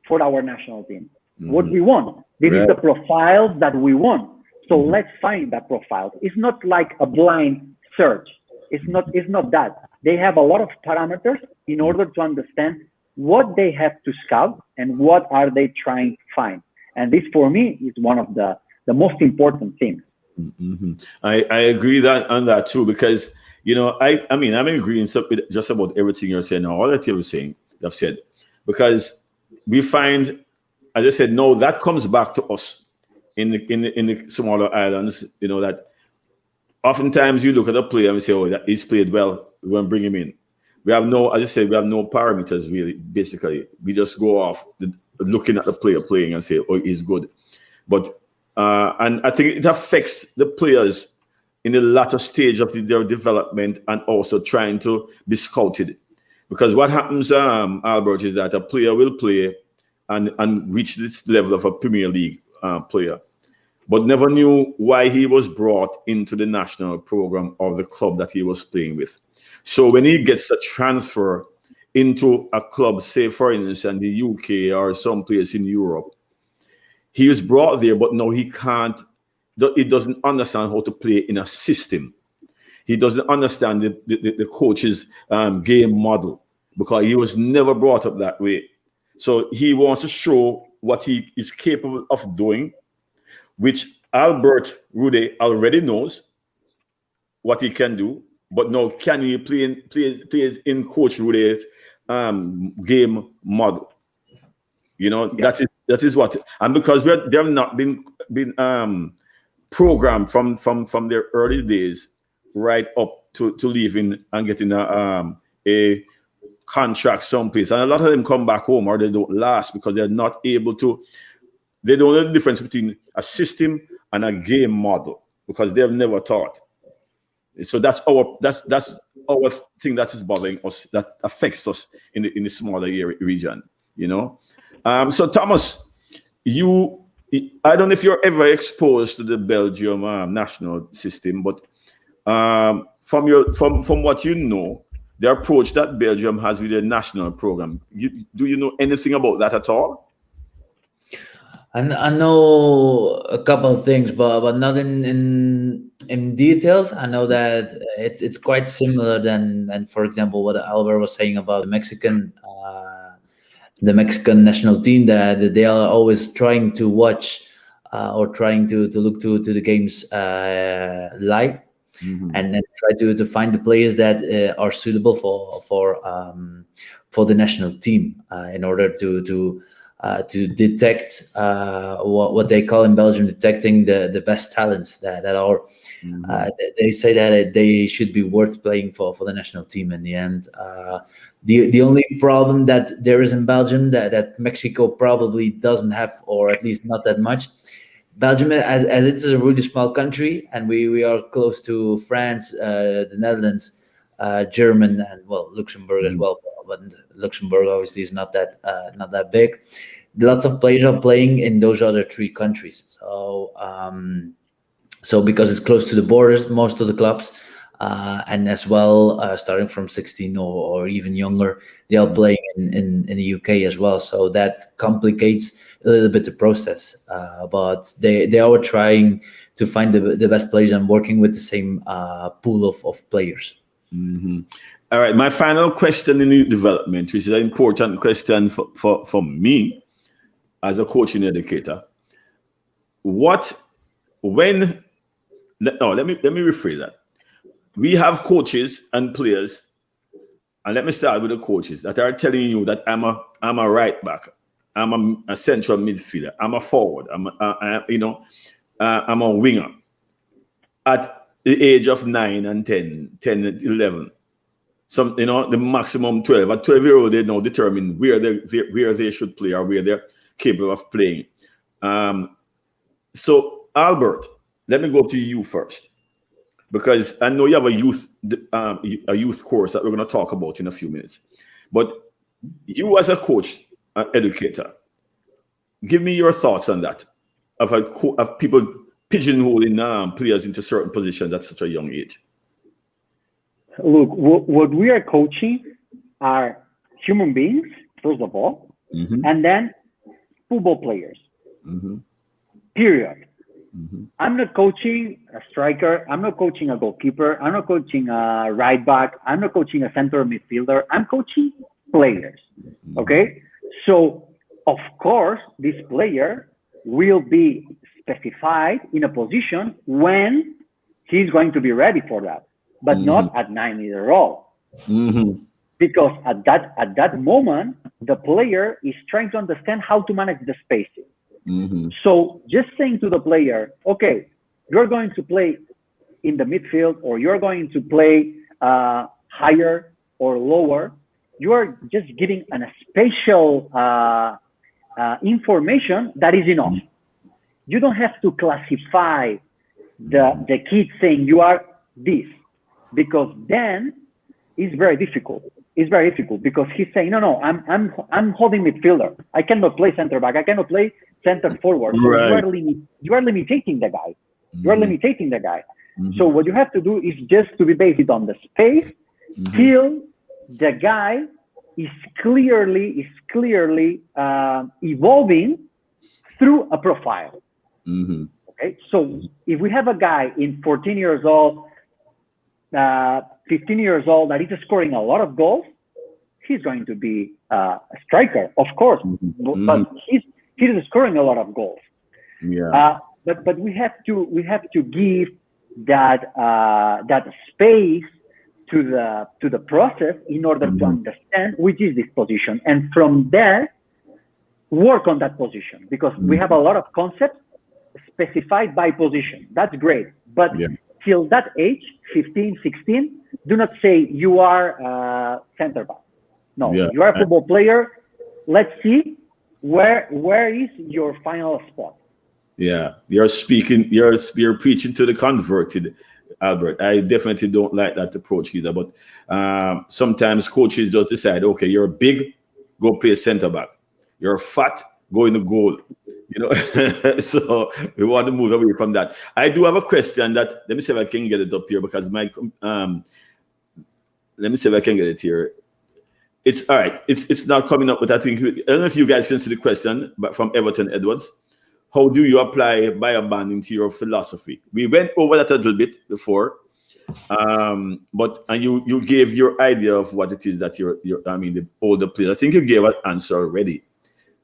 for our national team. What we want. This is the profile that we want. So let's find that profile. It's not like a blind search. It's not that. They have a lot of parameters in order to understand what they have to scout and what are they trying to find. And this, for me, is one of the most important things. I agree on that too, because I mean I'm agreeing with just about everything you're saying, all that you've said, because we find, as I said, no, that comes back to us in the smaller islands. That oftentimes you look at a player and we say, oh, that he's played well, we're going to bring him in. We have no, as I said, we have no parameters really. Basically, we just go off looking at the player playing and say, oh, he's good. But and I think it affects the players in the latter stage of their development and also trying to be scouted. Because what happens, Albert, is that a player will play and reach this level of a Premier League player, but never knew why he was brought into the national program of the club that he was playing with. So when he gets a transfer into a club, say for instance, the UK or someplace in Europe, he is brought there, but no, he doesn't understand how to play in a system. He doesn't understand the coach's game model, because he was never brought up that way. So he wants to show what he is capable of doing, which Albert Rudé already knows what he can do. But now, can he play in Coach Rudé's game model? That is what, and because they have not been programmed from their early days right up to leaving and getting a contract someplace, and a lot of them come back home or they don't last because they're not able to. They don't know the difference between a system and a game model because they've never taught. So that's our thing that is bothering us, that affects us in the smaller region. So Thomas, I don't know if you're ever exposed to the Belgium national system, but from what you know, the approach that Belgium has with their national program, do you know anything about that at all? I know a couple of things, but not in details. I know that it's quite similar than for example what Albert was saying about the Mexican national team, that they are always trying to watch or trying to look to the games live, and then try to find the players that are suitable for the national team in order to detect what they call in Belgium detecting the best talents that are. They say that they should be worth playing for the national team in the end. The only problem that there is in Belgium that Mexico probably doesn't have, or at least not that much. Belgium, as it is a really small country, and we are close to France, the Netherlands, German, and Luxembourg as well. But Luxembourg obviously is not that big. Lots of players are playing in those other three countries. So because it's close to the borders, most of the clubs, and as well, starting from 16 or even younger, they are playing in the UK as well. So that complicates a little bit the process. But they are trying to find the best players and working with the same pool of players. All right, my final question in youth development, which is an important question for me as a coaching educator. Let me rephrase that. We have coaches and players, and let me start with the coaches that are telling you that I'm a right back, I'm a central midfielder, I'm a forward, I'm a winger at the age of 9 and 10, 11. The maximum 12. A 12-year-old, they now determine where they should play or where they're capable of playing. So Albert, let me go to you first, because I know you have a youth course that we're going to talk about in a few minutes. But you as a coach, an educator, give me your thoughts on that, of people pigeonholing players into certain positions at such a young age. Look, what we are coaching are human beings, first of all, and then football players. Period. I'm not coaching a striker. I'm not coaching a goalkeeper. I'm not coaching a right back. I'm not coaching a center midfielder. I'm coaching players. Okay? So, of course, this player will be specified in a position when he's going to be ready for that, but not at 9 years old. Because at that moment, the player is trying to understand how to manage the spacing. So just saying to the player, okay, you're going to play in the midfield, or you're going to play higher or lower, you are just giving a spatial information that is enough. You don't have to classify the kid saying you are this, because then it's very difficult. It's very difficult because he's saying, no, I'm holding midfielder. I cannot play center back. I cannot play center forward. So right. You are limiting the guy. You are limiting the guy. So what you have to do is just to be based on the space till the guy is clearly evolving through a profile. Okay, so if we have a guy in 14 years old, 15 years old that is scoring a lot of goals, he's going to be a striker, of course, but he's scoring a lot of goals. But we have to give that space to the process in order to understand which is this position, and from there work on that position, because we have a lot of concepts specified by position. That's great, but till that age, 15, 16, do not say you are center back. No, Yeah. you are a football player. Let's see where is your final spot. Yeah, you're preaching to the converted, Albert. I definitely don't like that approach either. But sometimes coaches just decide, okay, you're big, go play center back. You're fat, go in the goal. You know, so we want to move away from that. I do have a question that let me see if I can get it up here because my let me see if I can get it here. It's all right. It's not coming up, but I think I don't know if you guys can see the question, but from Everton Edwards. How do you apply biobanding to your philosophy? We went over that a little bit before, but and you gave your idea of what it is that you're I mean the older players. I think you gave an answer already,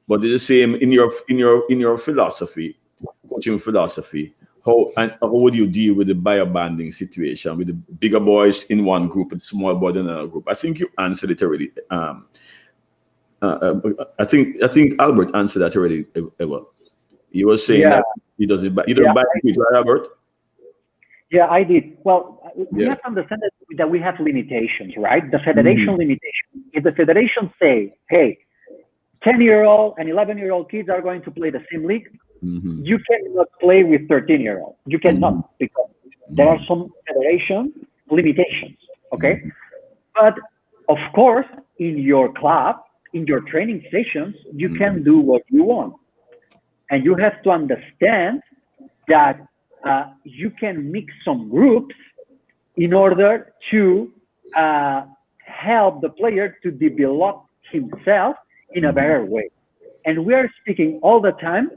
but it's the same in your philosophy, coaching philosophy. How would you deal with the biobanding situation with the bigger boys in one group and small boys in another group? I think you answered it already. I think Albert answered that already. Ever. You were saying Yeah. that he doesn't buy. You don't buy it, right, Albert? Yeah, I did. Well, we Yeah. have to understand that we have limitations, right? The federation limitation. If the federation say, hey, 10-year-old and 11-year-old kids are going to play the same league, you cannot play with 13-year-old. You cannot because there are some federation limitations, okay? But of course, in your club, in your training sessions, you can do what you want. And you have to understand that you can mix some groups in order to help the player to develop himself in a better way. And we are speaking all the time,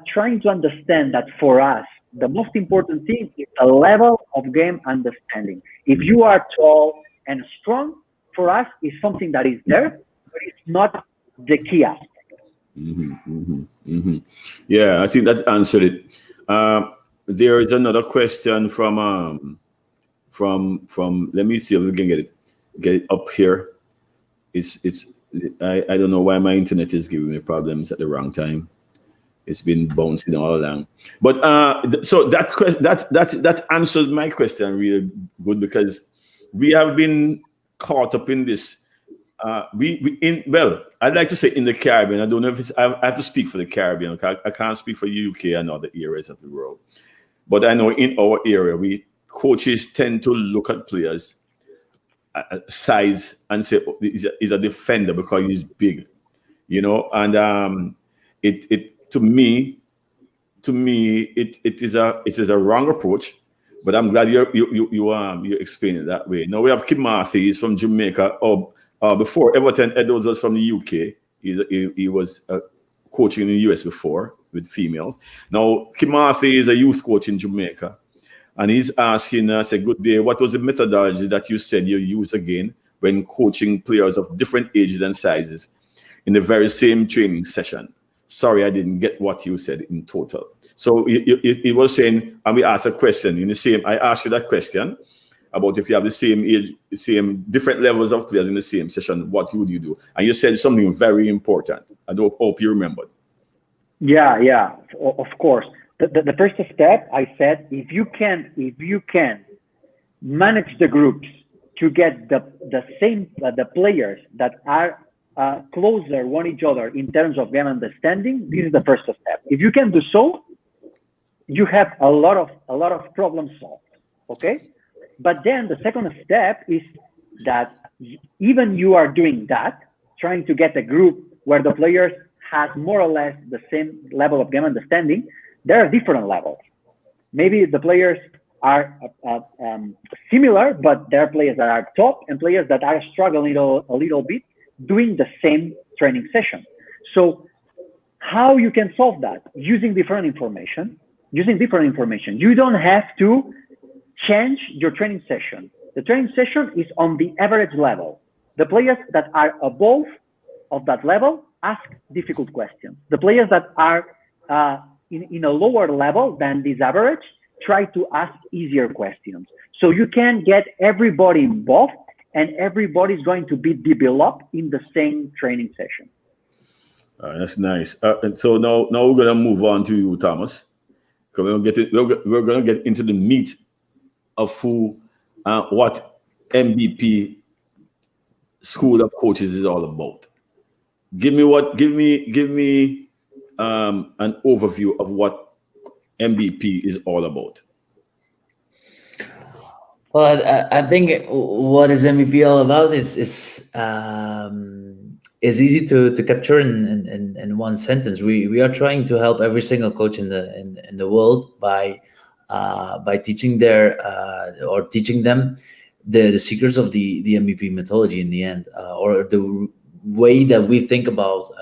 trying to understand that for us, the most important thing is the level of game understanding. If you are tall and strong, for us, is something that is there, but it's not the key aspect. Yeah, I think that answered it. There is another question from let me see if we can get it up here. It's I don't know why my internet is giving me problems at the wrong time. It's been bouncing all along. But so that answers my question really good because we have been caught up in this. I'd like to say in the Caribbean. I don't know if it's. I have to speak for the Caribbean. I can't speak for UK and other areas of the world. But I know in our area, we coaches tend to look at players' size and say oh, he's a defender because he's big, you know. And it to me it is a wrong approach. But I'm glad you explain it that way. Now we have Kim Marthy. He's from Jamaica. Before Everton Edwards was from the UK. He was coaching in the US before with females. Now Kim Marthy is a youth coach in Jamaica, and he's asking us, "Good day. What was the methodology that you said you use again when coaching players of different ages and sizes in the very same training session?" Sorry, I didn't get what you said in total. So it was saying, and we asked a question in the same. I asked you that question about if you have the same age, same different levels of players in the same session, what would you do? And you said something very important. I hope you remembered. Yeah, of course. The first step, I said, if you can manage the groups to get the same the players that are closer one each other in terms of game understanding, this is the first step. If you can do so, you have a lot of problems solved. Okay. But then the second step is that even you are doing that, trying to get a group where the players has more or less the same level of game understanding, there are different levels. Maybe the players are similar, but there are players that are top and players that are struggling a little bit doing the same training session. So how you can solve that? Using different information. You don't have to change your training session. The training session is on the average level. The players that are above of that level ask difficult questions. The players that are in a lower level than this average try to ask easier questions. So you can get everybody involved and everybody's going to be developed in the same training session. That's nice. And so now we're going to move on to you, Thomas. We're going to get into the meat of what MVP school of coaches is all about. Give me an overview of what MVP is all about. Well, I think what is MVP all about is easy to capture in one sentence. We are trying to help every single coach in the world by teaching or teaching them the secrets of the MVP methodology in the end, or the way that we think about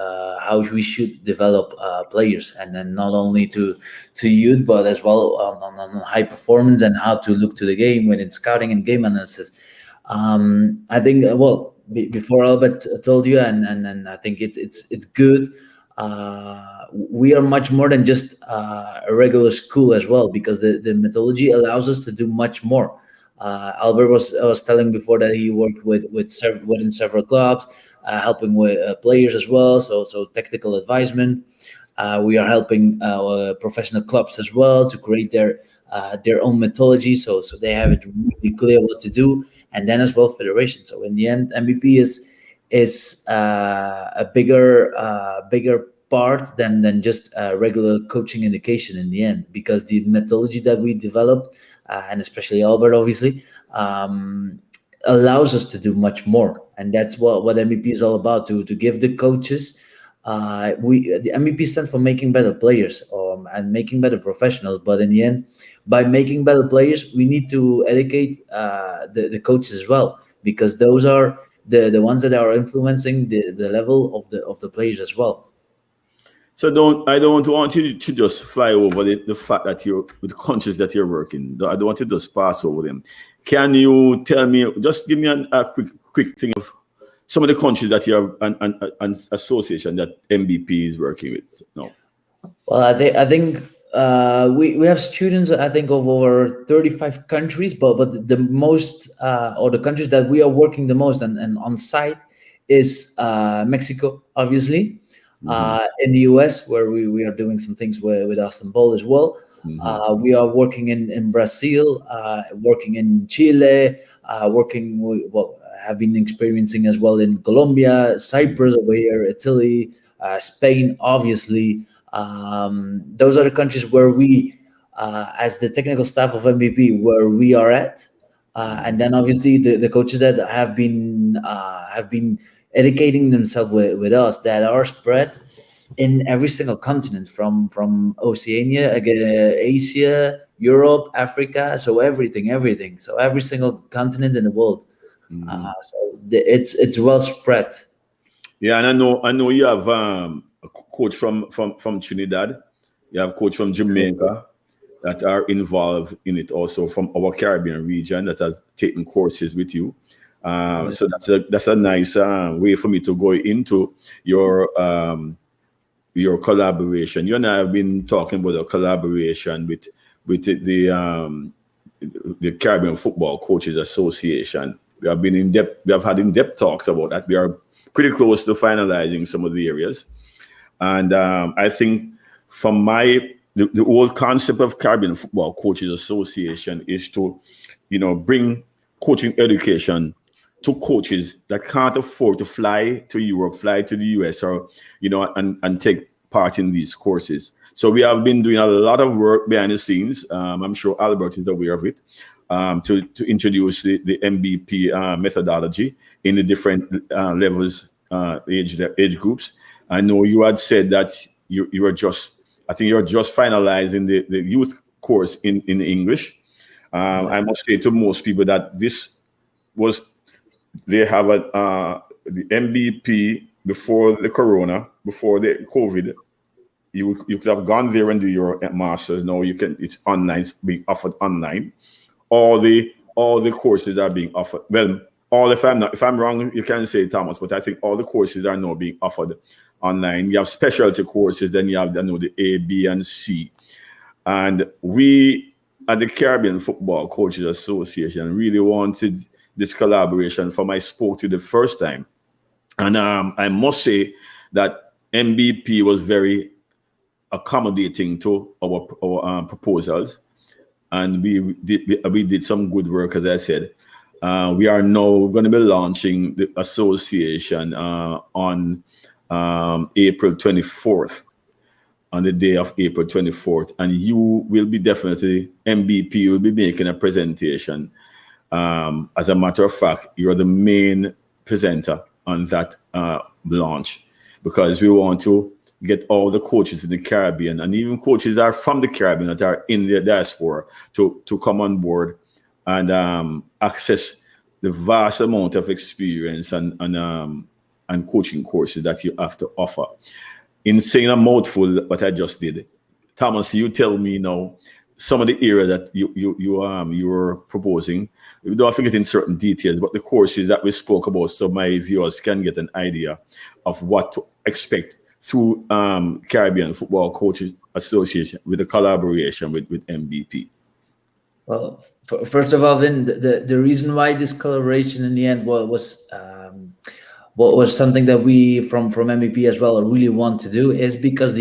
how we should develop players, and then not only to youth, but as well on high performance, and how to look to the game when it's scouting and game analysis. I think before Albert told you, and I think it's good. We are much more than just a regular school as well, because the methodology allows us to do much more. Albert was telling before that he worked within several clubs, helping with players as well. So technical advisement. We are helping professional clubs as well to create their own methodology, so they have it really clear what to do, and then as well federation. So in the end, MVP is a bigger part than just regular coaching indication in the end, because the methodology that we developed, and especially Albert, obviously, allows us to do much more, and that's what MVP is all about, to give the coaches. The MVP stands for making better players, and making better professionals. But in the end, by making better players, we need to educate the coaches as well, because those are the ones that are influencing the level of the players as well. So I don't want you to just fly over the fact that you're with the countries that you're working. I don't want you to just pass over them. Can you tell me, just give me a quick thing of some of the countries that you have an association that MVP is working with? No. Well, I think we have students, I think, of over 35 countries, but the most or the countries that we are working the most and on site is Mexico, obviously. In the US, where we are doing some things with Austin Ball as well. We are working in Brazil, working in Chile, working have been experiencing as well in Colombia, Cyprus over here, Italy, Spain, obviously. Those are the countries where we, as the technical staff of MVP, where we are at. And then obviously the coaches that have been educating themselves with us, that are spread in every single continent, from Oceania, Asia, Europe, Africa, so everything. So every single continent in the world. So it's well spread. Yeah, and I know you have a coach from Trinidad. You have coach from Jamaica that are involved in it, also from our Caribbean region, that has taken courses with you. So that's a nice way for me to go into your collaboration. You and I have been talking about a collaboration with the Caribbean Football Coaches Association. We have been in depth. We have had in-depth talks about that. We are pretty close to finalizing some of the areas, and I think from the whole concept of Caribbean Football Coaches Association is to, bring coaching education to coaches that can't afford to fly to Europe, fly to the US, or and take part in these courses. So we have been doing a lot of work behind the scenes. I'm sure Albert is aware of it, to introduce the MVP methodology in the different levels, age groups. I know you had said that you are just, I think you're just finalizing the youth course in English. I must say to most people that they have the MVP before the Corona, before the COVID. You could have gone there and do your masters. Now it's online, it's being offered online. All the courses are being offered. Well, if I'm wrong, you can say, Thomas, but I think all the courses are now being offered online. You have specialty courses, then you have the A, B, and C. And we at the Caribbean Football Coaches Association really wanted this collaboration from I spoke to the first time. And I must say that MVP was very accommodating to our proposals, and we did some good work, as I said. We are now going to be launching the association on April 24th, on the day of April 24th. And you will be definitely, MBP will be making a presentation. As a matter of fact, you're the main presenter on that launch, because we want to get all the coaches in the Caribbean, and even coaches that are from the Caribbean that are in the diaspora, to come on board and access the vast amount of experience and coaching courses that you have to offer. In saying a mouthful, what I just did, Thomas, you tell me now some of the areas that you were proposing. We don't have to get in certain details, but the courses that we spoke about, so my viewers can get an idea of what to expect through Caribbean Football Coaches Association, with a collaboration with MBP. Well, first of all, Vin, the reason why this collaboration in the end was something that we from MVP as well really want to do, is because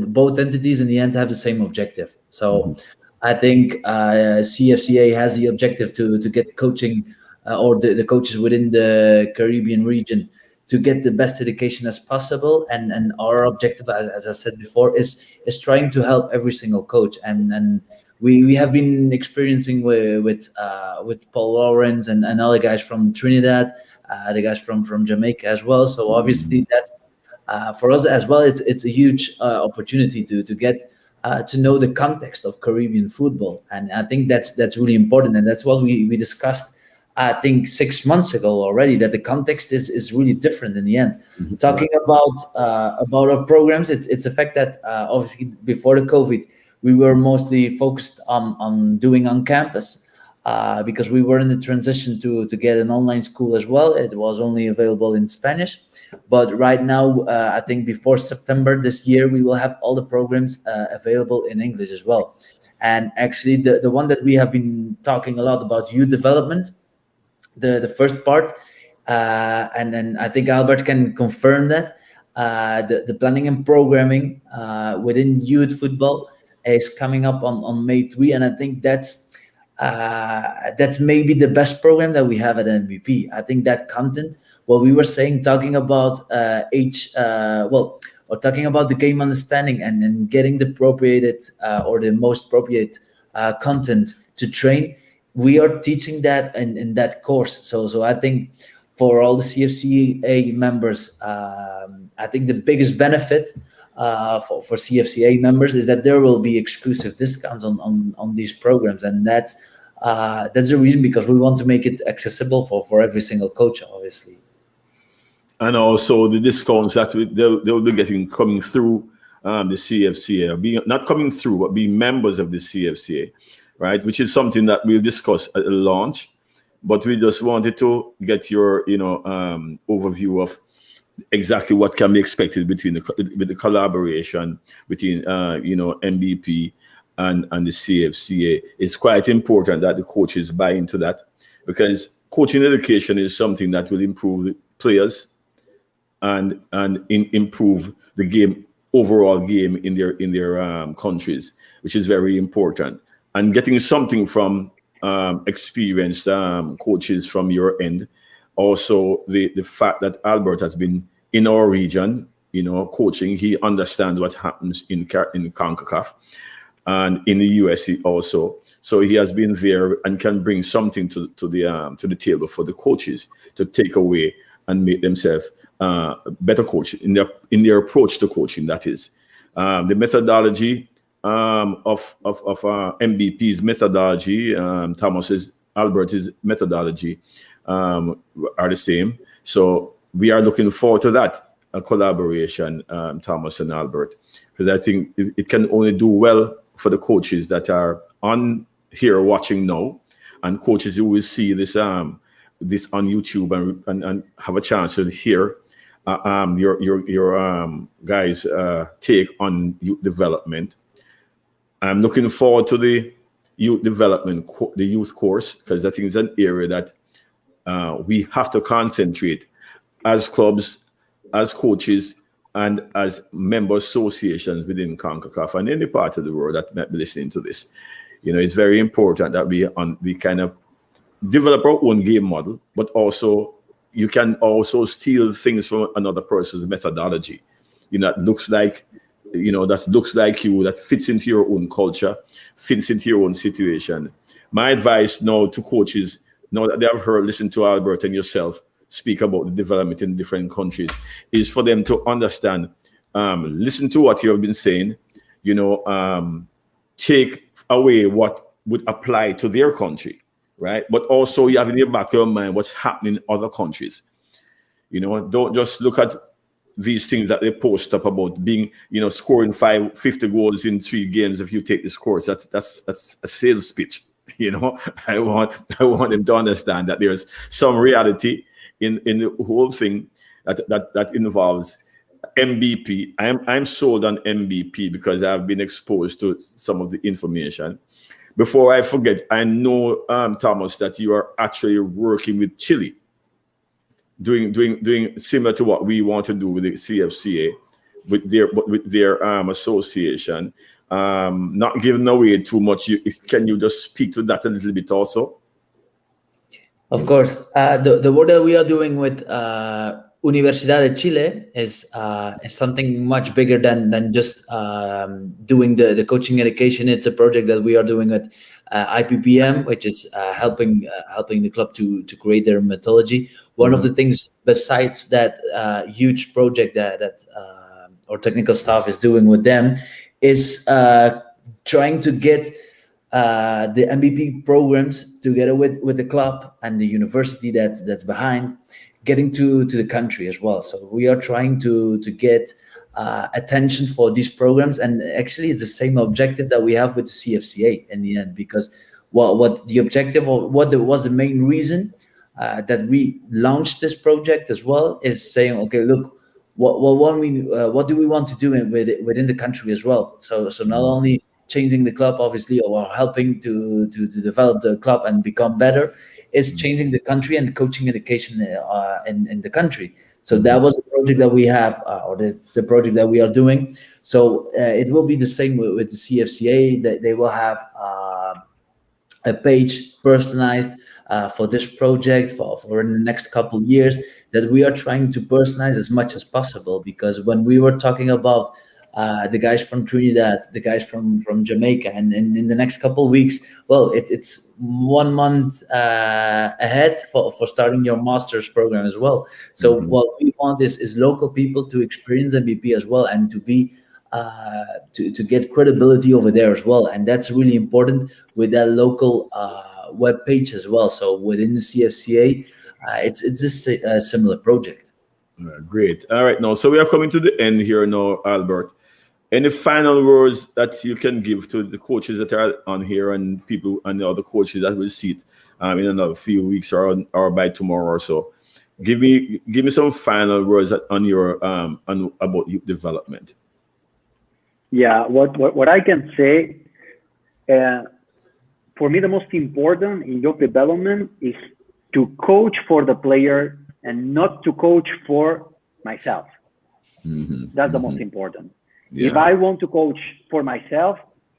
both entities in the end have the same objective. So I think CFCA has the objective to get coaching or the coaches within the Caribbean region to get the best education as possible, and our objective, as I said before, is trying to help every single coach. And we have been experiencing with Paul Lawrence and other guys from Trinidad, the guys from Jamaica as well. So obviously that's for us as well. It's a huge opportunity to get to know the context of Caribbean football, and I think that's really important, and that's what we discussed. I think 6 months ago already, that the context is really different in the end. Talking about our programs, it's a fact that obviously before the COVID, we were mostly focused on doing on campus because we were in the transition to get an online school as well. It was only available in Spanish, but right now I think before September this year, we will have all the programs available in English as well. And actually, the one that we have been talking a lot about, youth development, the first part, and then I think Albert can confirm that the planning and programming within youth football is coming up on May 3, and I think that's maybe the best program that we have at MVP. I think that content, what we were saying, talking about or talking about the game understanding and then getting the appropriate or the most appropriate content to train, we are teaching that in that course. So I think for all the CFCA members, I think the biggest benefit for CFCA members is that there will be exclusive discounts on these programs, and that's the reason, because we want to make it accessible for every single coach, obviously. And also the discounts that they'll be getting coming through the CFCA, not coming through, but being members of the CFCA. Right, which is something that we'll discuss at the launch, but we just wanted to get your, overview of exactly what can be expected with the collaboration between, MVP and the CFCA. It's quite important that the coaches buy into that, because coaching education is something that will improve the players and improve the overall game in their countries, which is very important. And getting something from experienced coaches from your end. Also, the fact that Albert has been in our region, coaching, he understands what happens in CONCACAF and in the US also. So he has been there and can bring something to the table for the coaches to take away and make themselves better coach in their approach to coaching. That is the methodology of MBP's methodology, Albert's methodology are the same. So we are looking forward to that collaboration, Thomas and Albert, because I think it can only do well for the coaches that are on here watching now, and coaches who will see this on YouTube and have a chance to hear your guys' take on youth development. I'm looking forward to the youth development, the youth course, because I think it's an area that we have to concentrate as clubs, as coaches, and as member associations within CONCACAF and any part of the world that might be listening to this. It's very important that we kind of develop our own game model, but also you can also steal things from another person's methodology. That looks like, that looks like you, that fits into your own culture, fits into your own situation. My advice now to coaches, now that they have listened to Albert and yourself speak about the development in different countries, is for them to understand, listen to what you have been saying, take away what would apply to their country, right? But also you have in the back of your mind what's happening in other countries. Don't just look at these things that they post up about being, scoring 50 goals in 3 games if you take this course. That's a sales pitch. I want them to understand that there's some reality in the whole thing that involves MVP. I'm sold on MVP because I've been exposed to some of the information. Before I forget, I know, Thomas, that you are actually working with Chile, doing similar to what we want to do with the CFCA, with their association. Not giving away too much. Can you just speak to that a little bit also? Of course. The work that we are doing with Universidad de Chile is something much bigger than just doing the coaching education. It's a project that we are doing at IPPM, which is helping the club to create their methodology. One of the things besides that huge project that our technical staff is doing with them is trying to get the MVP programs together with the club and the university that's behind, getting to the country as well. So we are trying to get attention for these programs, and actually it's the same objective that we have with the CFCA in the end, because what the objective, or what was the main reason that we launched this project as well, is saying, okay, look, what do we want to do within the country as well? So not only changing the club, obviously, or helping to develop the club and become better, is changing the country and coaching education in the country. So that was the project that we have, or the project that we are doing. So it will be the same with the CFCA. That they will have a page personalized for this project for in the next couple of years, that we are trying to personalize as much as possible. Because when we were talking about the guys from Trinidad, the guys from Jamaica, and in the next couple of weeks, well, it's 1 month ahead for starting your master's program as well. So what we want is local people to experience MVP as well, and to be to get credibility over there as well. And that's really important with that local web page as well. So within the CFCA, it's just a similar project. Great. All right, now, so we are coming to the end here now, Albert. Any final words that you can give to the coaches that are on here, and people and the other coaches that will see it in another few weeks or by tomorrow or so? Give me some final words on your about youth development. Yeah, what I can say, for me, the most important in youth development is to coach for the player and not to coach for myself. That's the most important. Yeah. If I want to coach for myself,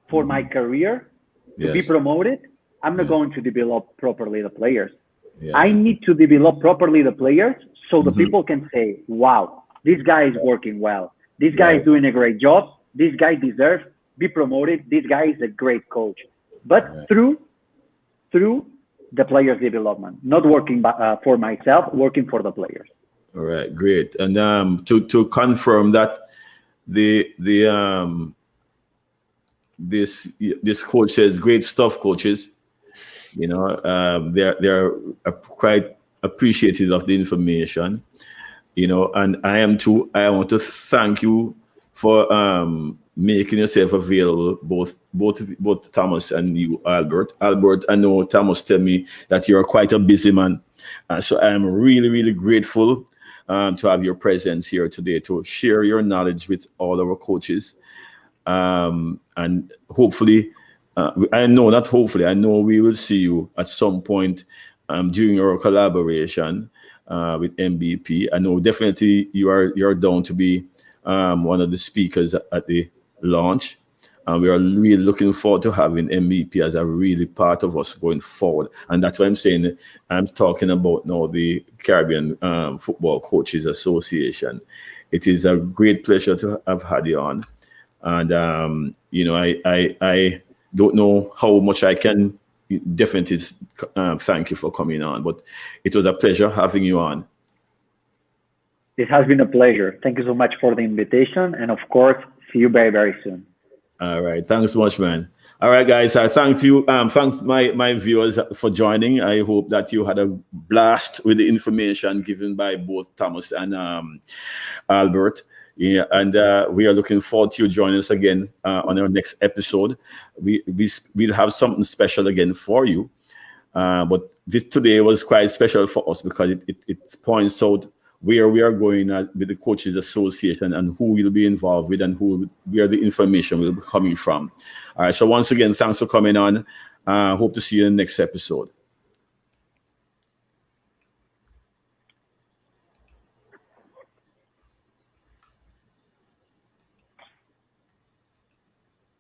for my career, to be promoted, I'm not going to develop properly the players. I need to develop properly the players so the people can say, wow, this guy is working well. This guy is doing a great job. This guy deserves be promoted. This guy is a great coach. But through the players' development, not working for myself, working for the players. All right, great. And to confirm that this coach says great stuff, coaches. They're quite appreciative of the information. And I am too. I want to thank you for making yourself available, both Thomas and you, Albert. Albert, I know Thomas tell me that you're quite a busy man, so I am really, really grateful to have your presence here today to share your knowledge with all our coaches, and hopefully, I know we will see you at some point during our collaboration with MVP. I know definitely you're down to be one of the speakers at the launch, And we are really looking forward to having MVP as a really part of us going forward. And that's why I'm saying, I'm talking about now the Caribbean Football Coaches Association. It is a great pleasure to have had you on. And, you know, I don't know how much I can definitely thank you for coming on, but it was a pleasure having you on. It has been a pleasure. Thank you so much for the invitation. And of course, see you very, very soon. All right. Thanks so much, man. All right, guys. Thanks you. Thanks my viewers for joining. I hope that you had a blast with the information given by both Thomas and Albert. Yeah, and we are looking forward to you joining us again on our next episode. We'll have something special again for you. But this today was quite special for us because it points out where we are going with the Coaches Association and who will be involved with and where the information will be coming from. All right. So once again, thanks for coming on. Hope to see you in the next episode.